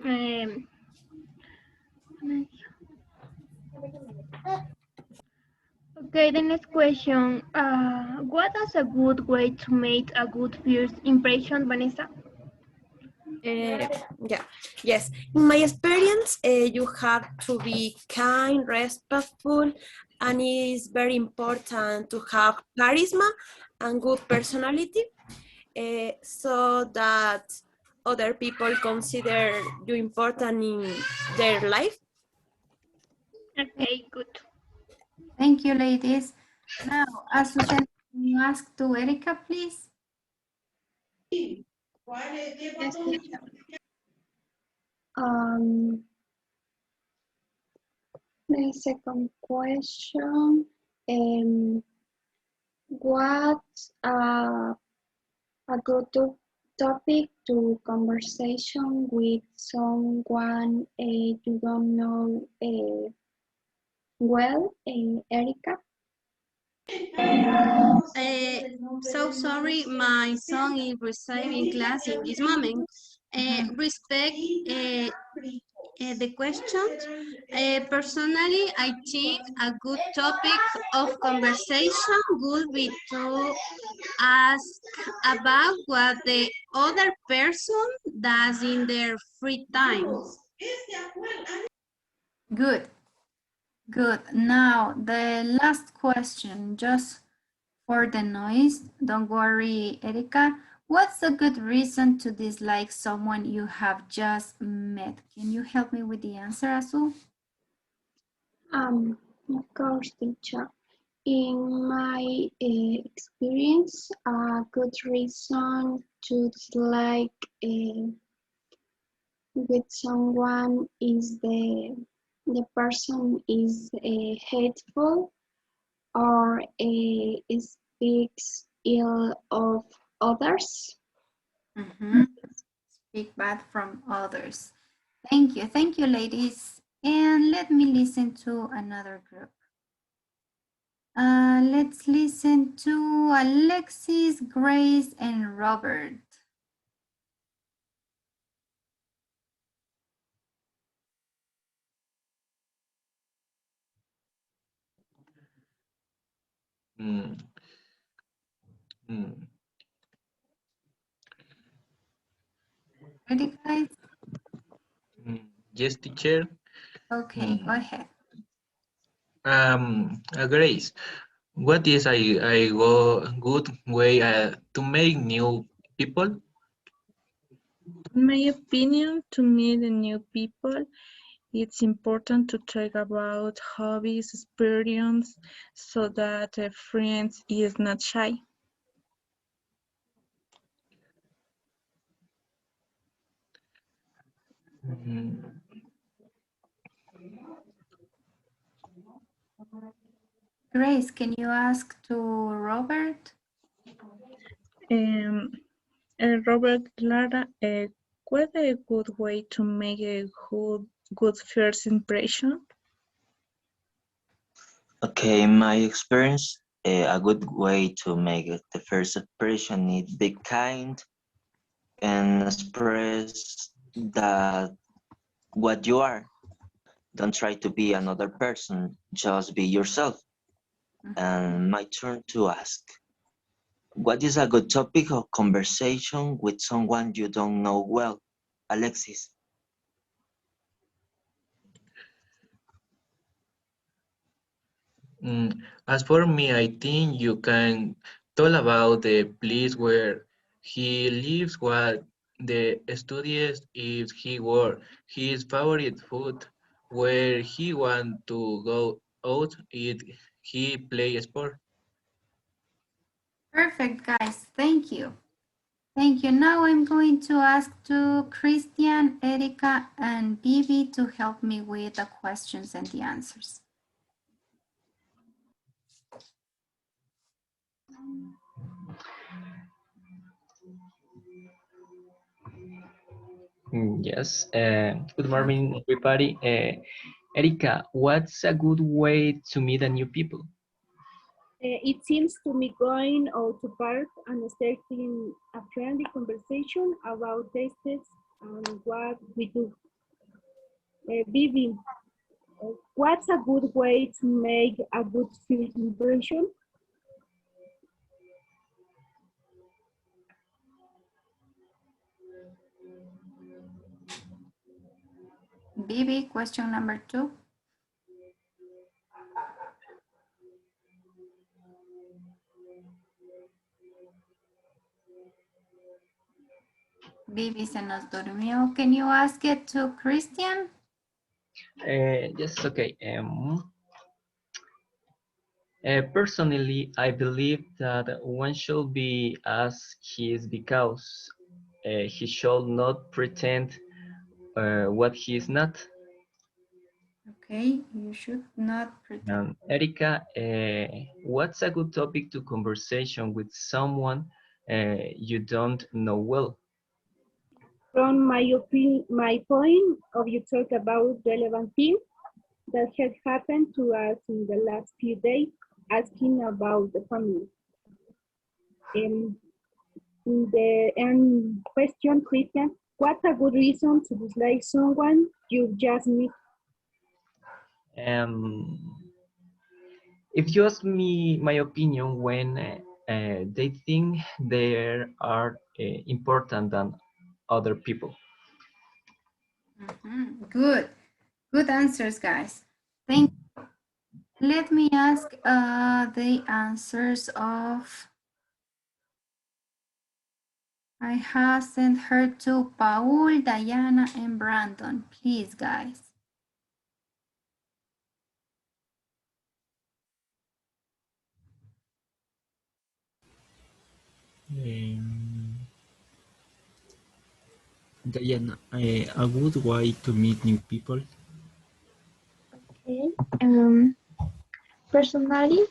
Um, okay, the next question. What is a good way to make a good first impression, Vanessa? Yeah, yes. In my experience, you have to be kind, respectful, and it's very important to have charisma and good personality, so that other people consider you important in their life. Okay, good. Thank you, ladies. Now, Azucena, can you ask to Erika, please? Yes, teacher. The second question. What's a good topic to conversation with someone you don't know well, Erica? So sorry, my son is receiving class in this moment. Respect the questions. Personally, I think a good topic of conversation would be to ask about what the other person does in their free time. Good. Good. Now, the last question, just for the noise. Don't worry, Erika. What's a good reason to dislike someone you have just met? Can you help me with the answer, Azu? Of course, teacher. In my experience, a good reason to dislike with someone is the person is hateful or speaks ill of others. Speak bad from others. Thank you. Thank you, ladies. And let me listen to another group. Let's listen to Alexis, Grace, and Robert. Mm. Mm. Ready, guys? Yes, teacher. Okay, go ahead. Grace, what is a good way to make new people? In my opinion, to meet new people, it's important to talk about hobbies, experience, so that a friend is not shy. Mm, Grace, can you ask to Robert? Um, Robert, Lara, what a good way to make a good first impression? Okay, in my experience, a good way to make it the first impression is be kind and express that what you are. Don't try to be another person, just be yourself. And my turn to ask, what is a good topic of conversation with someone you don't know well? Alexis. As for me, I think you can talk about the place where he lives, what the studies is he work, his favorite food, where he want to go out, if he play sport. Perfect, guys. Thank you. Thank you. Now I'm going to ask to Christian, Erika, and Bibi to help me with the questions and the answers. Yes. Good morning, everybody. Erika, what's a good way to meet a new people? It seems to me going out to park and starting a friendly conversation about tastes and what we do. Vivi, what's a good way to make a good first impression? Bibi, question number 2. Bibi se nos durmió. Can you ask it to Christian? Yes, okay. Personally, I believe that one should be as he is because he should not pretend what he is not. Okay, you should not pretend. Erika, what's a good topic to conversation with someone you don't know well? From my point of view, talk about relevant things that have happened to us in the last few days, asking about the family. Um, the question, Christian, what's a good reason to dislike someone you just met? Um, if you ask me my opinion, when they think they are important than other people. Good. Good answers, guys. Thank you. Let me ask the answers of... I have sent her to Paul, Diana, and Brandon. Please, guys. Um, Diana, a good way to meet new people. Okay. Personally,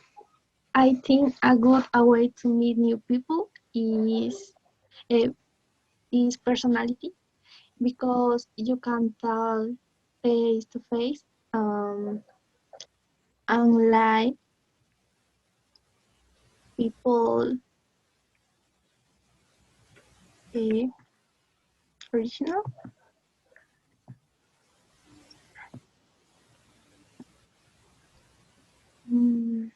I think a good way to meet new people uh, is personality because you can tell face to face, unlike people uh, original. Mm,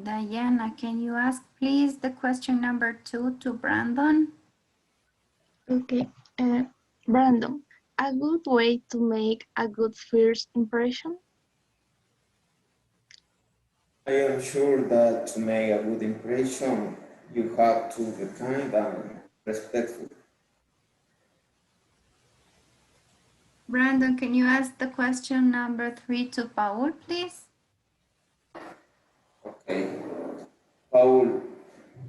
Diana, can you ask, please, the question number 2 to Brandon? okay. Brandon, a good way to make a good first impression. I am sure that to make a good impression, you have to be kind and respectful. Brandon, can you ask the question number 3 to Paul, please? Okay. Paul,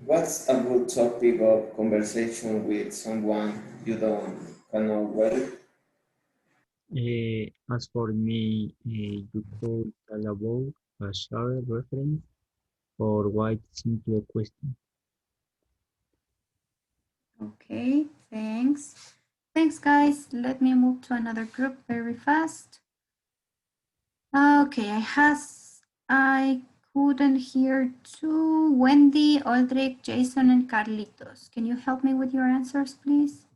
what's a good topic of conversation with someone you don't know well? As for me, you could tell about a shared reference or white simple question. Okay, thanks. Thanks, guys. Let me move to another group very fast. Okay, I couldn't hear two. Wendy, Aldrich, Jason, and Carlitos. Can you help me with your answers, please?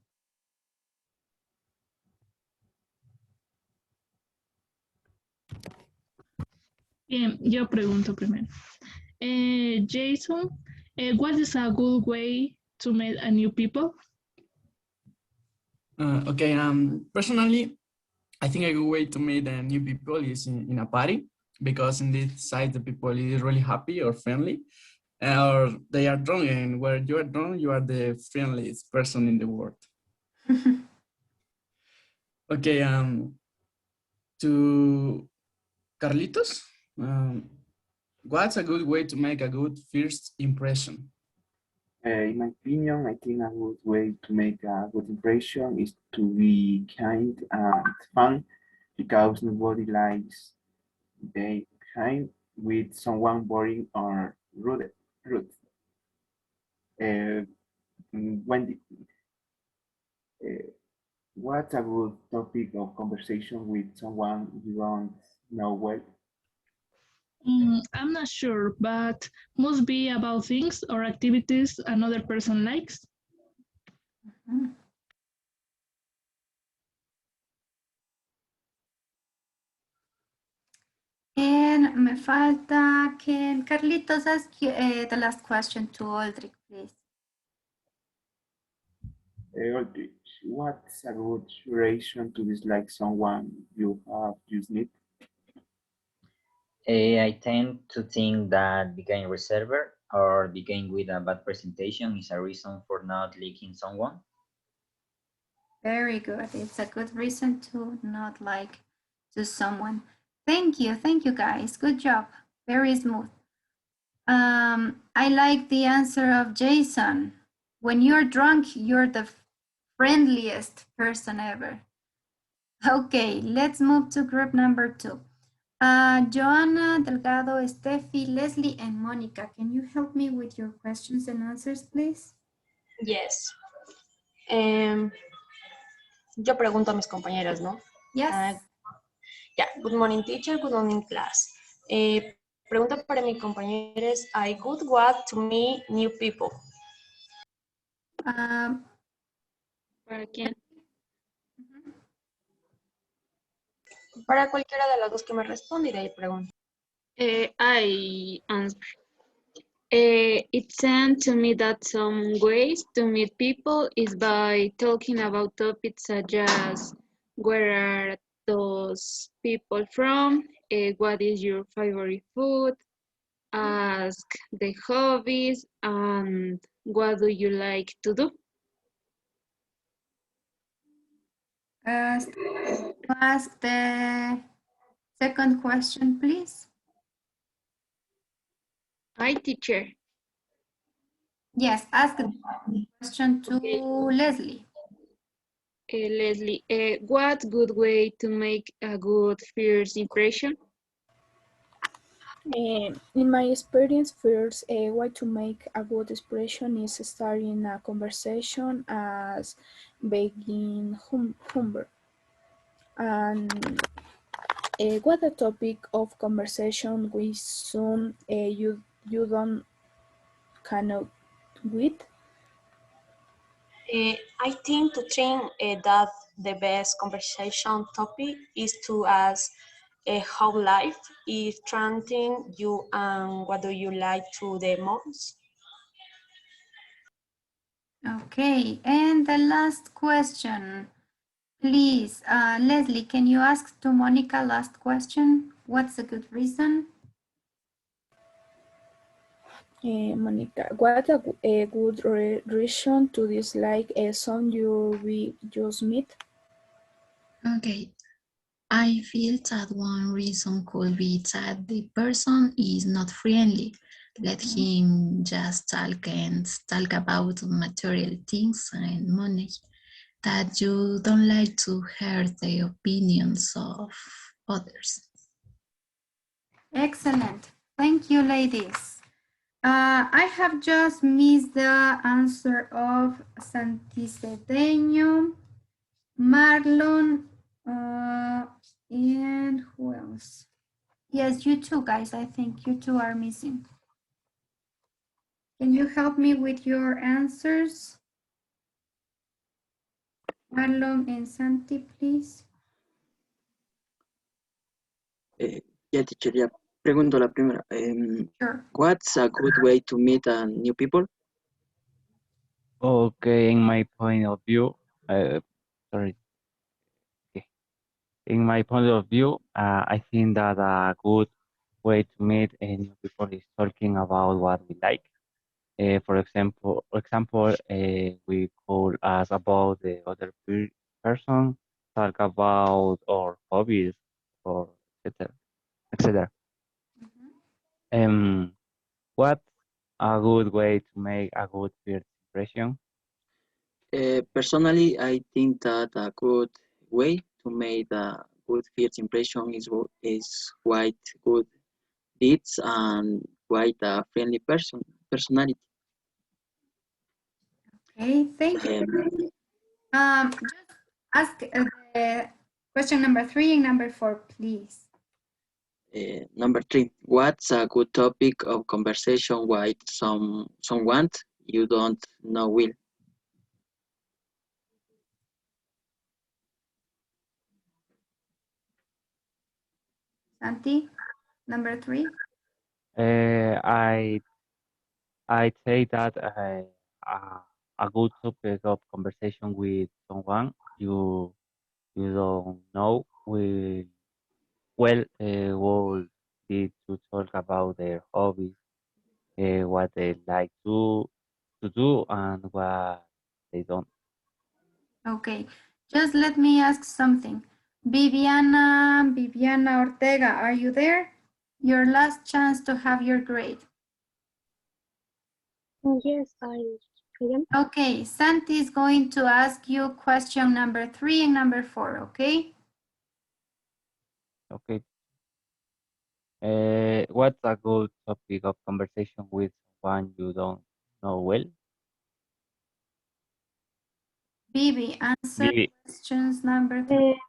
Bien, yo pregunto primero. Jason, what is a good way to meet a new people? Okay, personally, I think a good way to meet new people is in a party, because in this side the people is really happy or friendly, or they are drunk, and where you are drunk, you are the friendliest person in the world. Okay, to Carlitos, what's a good way to make a good first impression? In my opinion, I think a good way to make a good impression is to be kind and fun, because nobody likes being kind with someone boring or rude. Rude. Uh, Wendy, uh, what's a good topic of conversation with someone you don't know well? I'm not sure, but must be about things or activities another person likes. And me falta, can Carlitos ask you, the last question to Aldrich, please? Aldrich, what's a good reason to dislike someone you have just met? I tend to think that being reserved or being with a bad presentation is a reason for not liking someone. Very good. It's a good reason to not like to someone. Thank you guys. Good job. Very smooth. I like the answer of Jason. When you're drunk, you're the friendliest person ever. Okay, let's move to group number 2. Joanna, Delgado, Steffi, Leslie, and Monica. Can you help me with your questions and answers, please? Yes. Yo pregunto a mis compañeras, ¿no? Yes. Yeah, good morning teacher, good morning class. Pregunta para mi compañera es, I would want to meet new people. ¿Para quién? Para cualquiera de las dos que me responde y de ahí pregunto. I answer. It seems to me that some ways to meet people is by talking about topics such as where are those people from, what is your favorite food, ask the hobbies, and what do you like to do? Ask the second question, please. Hi, teacher. Yes, ask the question to Leslie. Leslie, what good way to make a good first impression? In my experience, first way to make a good expression is starting a conversation as being humble. And what the topic of conversation we soon you don't cannot with? I think to think that the best conversation topic is to ask how life is treating you and what do you like to the most. Okay, and the last question. Please, Leslie, can you ask to Monica last question? What's a good reason? Monica, what a good reason to dislike a song you we just meet? Okay, I feel that one reason could be that the person is not friendly. Let him just talk and talk about material things and money. That you don't like to hear the opinions of others. Excellent. Thank you, ladies. I have just missed the answer of Santicedeño, Marlon, and who else? Yes, you two guys. I think you two are missing. Can you help me with your answers? Marlon and Santi, please. Yeah, teacher, ya pregunto la primera. Sure. What's a good way to meet new people? Okay, in my point of view, sorry. Okay. In my point of view, I think that a good way to meet new people is talking about what we like. For example, we could ask about the other person, talk about our hobbies, or etc. etc. What's a good way to make a good first impression? Personally, I think that a good way to make a good first impression is quite good deeds and quite a friendly personality. Okay, thank you. Just ask the question number 3 and number 4, please. Number 3, what's a good topic of conversation with someone you don't know well? Santi, number 3. I say that a good topic of conversation with someone you don't know will be to talk about their hobbies, what they like to do, and what they don't. Okay, just let me ask something. Viviana Ortega, are you there? Your last chance to have your grade. Yes, I am. Okay, Santi is going to ask you question number 3 and number 4, okay? Okay. What's a good topic of conversation with someone you don't know well? Vivi, answer Vivi. questions number 3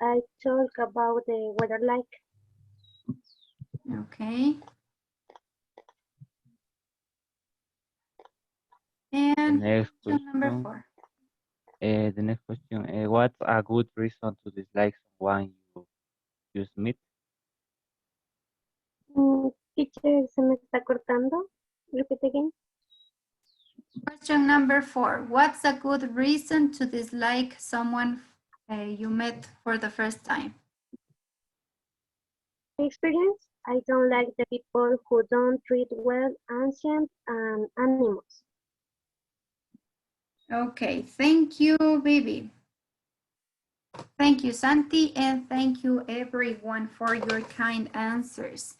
I talk about the weather like. Okay. The And next question number question. 4. The next question. What's a good reason to dislike someone you just meet? Teacher, se me está cortando. Repeat again. Question number 4. What's a good reason to dislike someone you met for the first time? Experience. I don't like the people who don't treat well ancient and animals. Okay, thank you, Vivi. Thank you, Santi, and thank you, everyone, for your kind answers.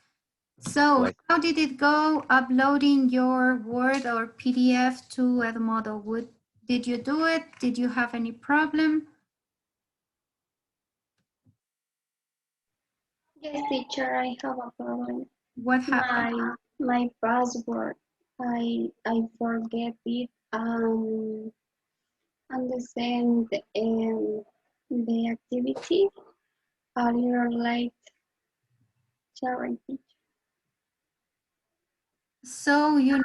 So, how did it go uploading your Word or PDF to Edmodo? Did you do it? Did you have any problem? Yes, teacher, I have a problem. What happened? My password. I forget it. Understand the activity a little late. Sorry, teacher. So you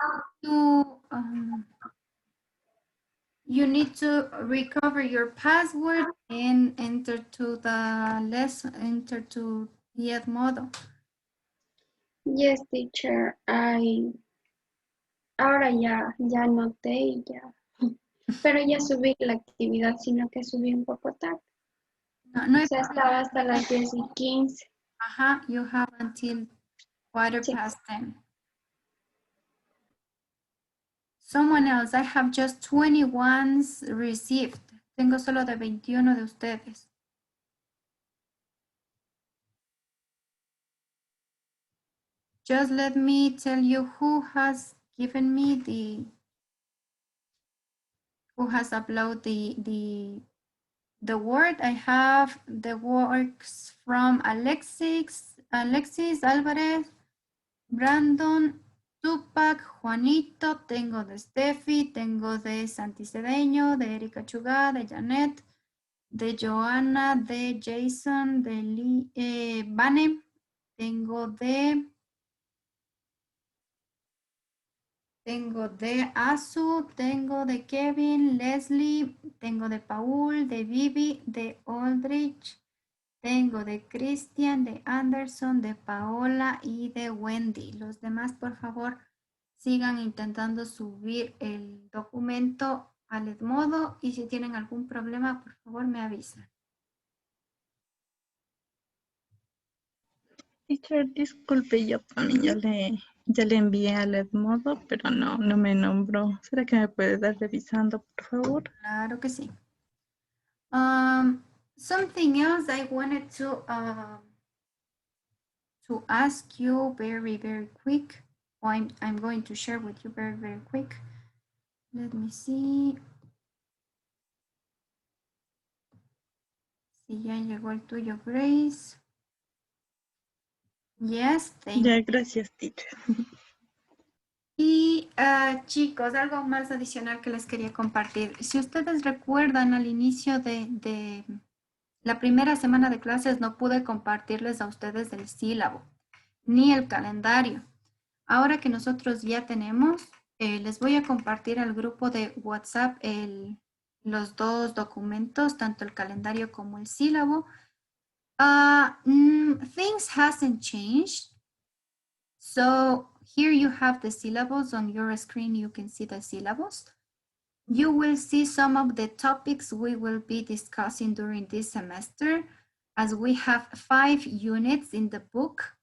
need to recover your password and enter to the lesson, enter to the Edmodo. Yes, teacher. Ahora ya anoté ya. Pero ya subí la actividad, sino que subí un poco tarde. No, O sea, estaba hasta las 10:15. Ajá, you have until 10:15. Someone else, I have just 21 received. Tengo solo de 21 de ustedes. Just let me tell you who has given me who has uploaded the word. I have the works from Alexis Alvarez, Brandon, Tupac, Juanito, tengo de Steffi, tengo de Santi Cedeño, de Erika Chugá, de Janet, de Joana, de Jason, de Vane, tengo de Azu, tengo de Kevin, Leslie, tengo de Paul, de Vivi, de Aldrich, tengo de Christian, de Anderson, de Paola y de Wendy. Los demás, por favor, sigan intentando subir el documento al Edmodo y si tienen algún problema, por favor, me avisan. Teacher, disculpe, yo también ya le envié al Edmodo, pero no me nombró. ¿Será que me puede dar revisando, por favor? Claro que sí. Something else I wanted to ask you very, very quick. I'm going to share with you very, very quick. Let me see. Si ya llegó el tuyo, Grace. Yes, thank Ya, you. gracias, teacher. Y chicos, algo más adicional que les quería compartir. Si ustedes recuerdan al inicio de la primera semana de clases no pude compartirles a ustedes el sílabo ni el calendario. Ahora que nosotros ya tenemos, les voy a compartir al grupo de WhatsApp los dos documentos, tanto el calendario como el sílabo. Things hasn't changed. So here you have the syllables on your screen. You can see the syllables. You will see some of the topics we will be discussing during this semester, as we have 5 units in the book.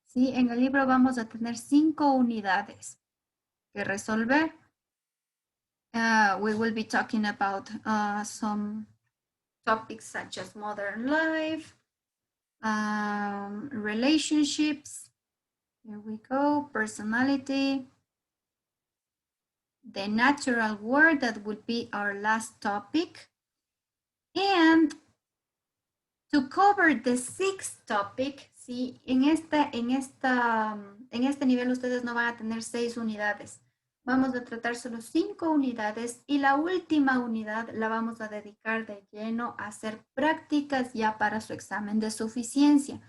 ¿Sí? En el libro vamos a tener 5 unidades que resolver. We will be talking about some topics such as modern life, relationships, here we go, personality, the natural world, that would be our last topic. And to cover the 6th topic, ¿sí? En este nivel ustedes no van a tener 6 unidades. Vamos a tratar solo 5 unidades y la última unidad la vamos a dedicar de lleno a hacer prácticas ya para su examen de suficiencia.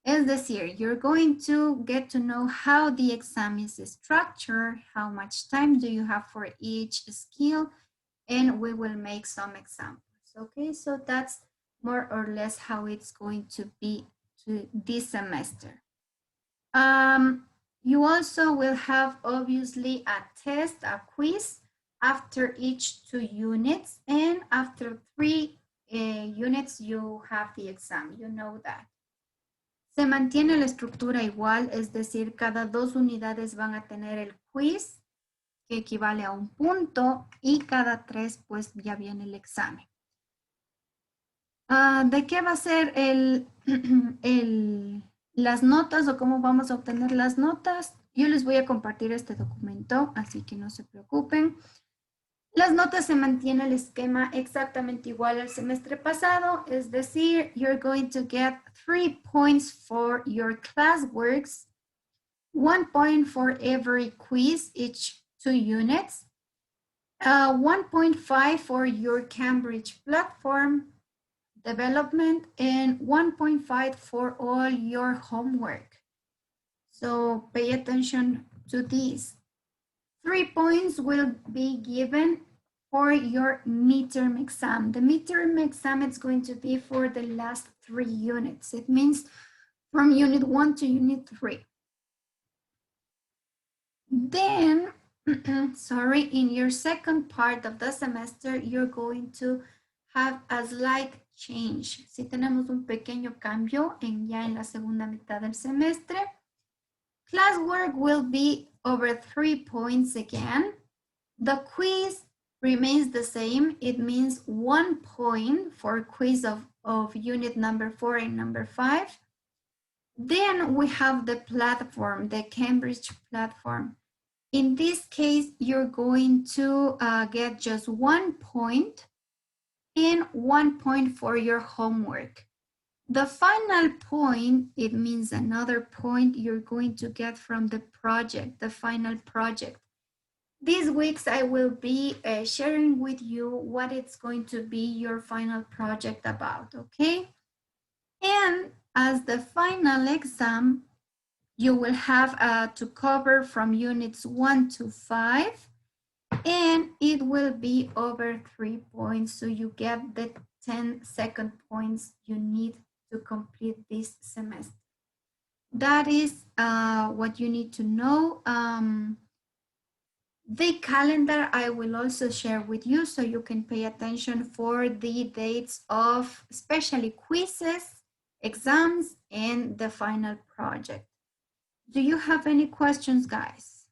Es decir, you're going to get to know how the exam is structured, how much time do you have for each skill, and we will make some examples. Okay, so that's more or less how it's going to be this semester. You also will have obviously a test, a quiz after each 2 units, and after 3 units you have the exam, you know that. Se mantiene la estructura igual, es decir, cada 2 unidades van a tener el quiz, que equivale a 1 punto, y cada 3 pues ya viene el examen. ¿De qué va a ser las notas o cómo vamos a obtener las notas? Yo les voy a compartir este documento, así que no se preocupen. Las notas se mantiene el esquema exactamente igual al semestre pasado, es decir, you're going to get 3 points for your classworks, 1 point for every quiz, each 2 units, 1.5 for your Cambridge platform development, and 1.5 for all your homework. So pay attention to these. 3 points will be given for your midterm exam. The midterm exam is going to be for the last 3 units. It means from unit 1 to unit 3. Then, sorry, in your second part of the semester, you're going to have a slight change. Si tenemos un pequeño cambio ya en la segunda mitad del semestre. Classwork will be over 3 points again. The quiz remains the same. It means 1 point for quiz of unit number 4 and number 5. Then we have the platform, the Cambridge platform. In this case, you're going to get just 1 point and 1 point for your homework. The final point, it means another point you're going to get from the project, the final project. These weeks, I will be sharing with you what it's going to be your final project about, okay? And as the final exam, you will have to cover from units 1 to 5, and it will be over 3 points, so you get the 10 second points you need to complete this semester. That is what you need to know. The calendar I will also share with you so you can pay attention for the dates of especially quizzes, exams, and the final project. Do you have any questions, guys?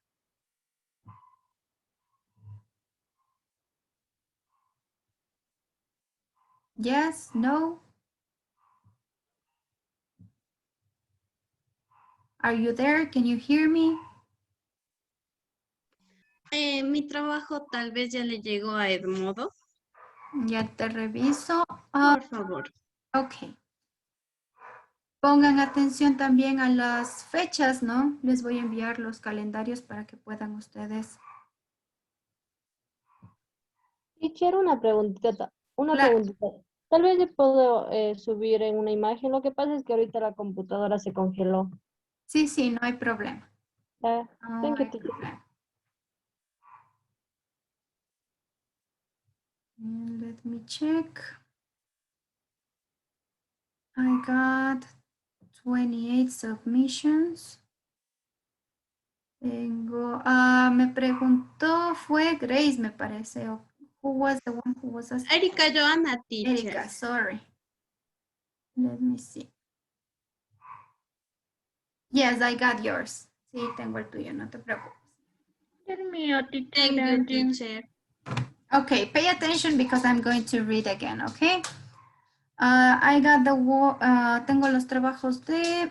Yes, no? Are you there? Can you hear me? Mi trabajo tal vez ya le llegó a Edmodo. Ya te reviso. Por favor. Ok. Pongan atención también a las fechas, ¿no? Les voy a enviar los calendarios para que puedan ustedes. Y quiero una preguntita. Tal vez le puedo subir en una imagen. Lo que pasa es que ahorita la computadora se congeló. Sí, sí, no hay problema. Thank you, teacher. Let me check. I got 28 submissions. Tengo, me preguntó, fue Grace, me parece. Who was the one who was asking? Erika Joanna, teacher. Erika, sorry. Let me see. Yes, I got yours. Sí, tengo el tuyo, no te preocupes. El mío, teacher. Thank you, teacher. Okay, pay attention because I'm going to read again, okay? I got the, tengo los trabajos de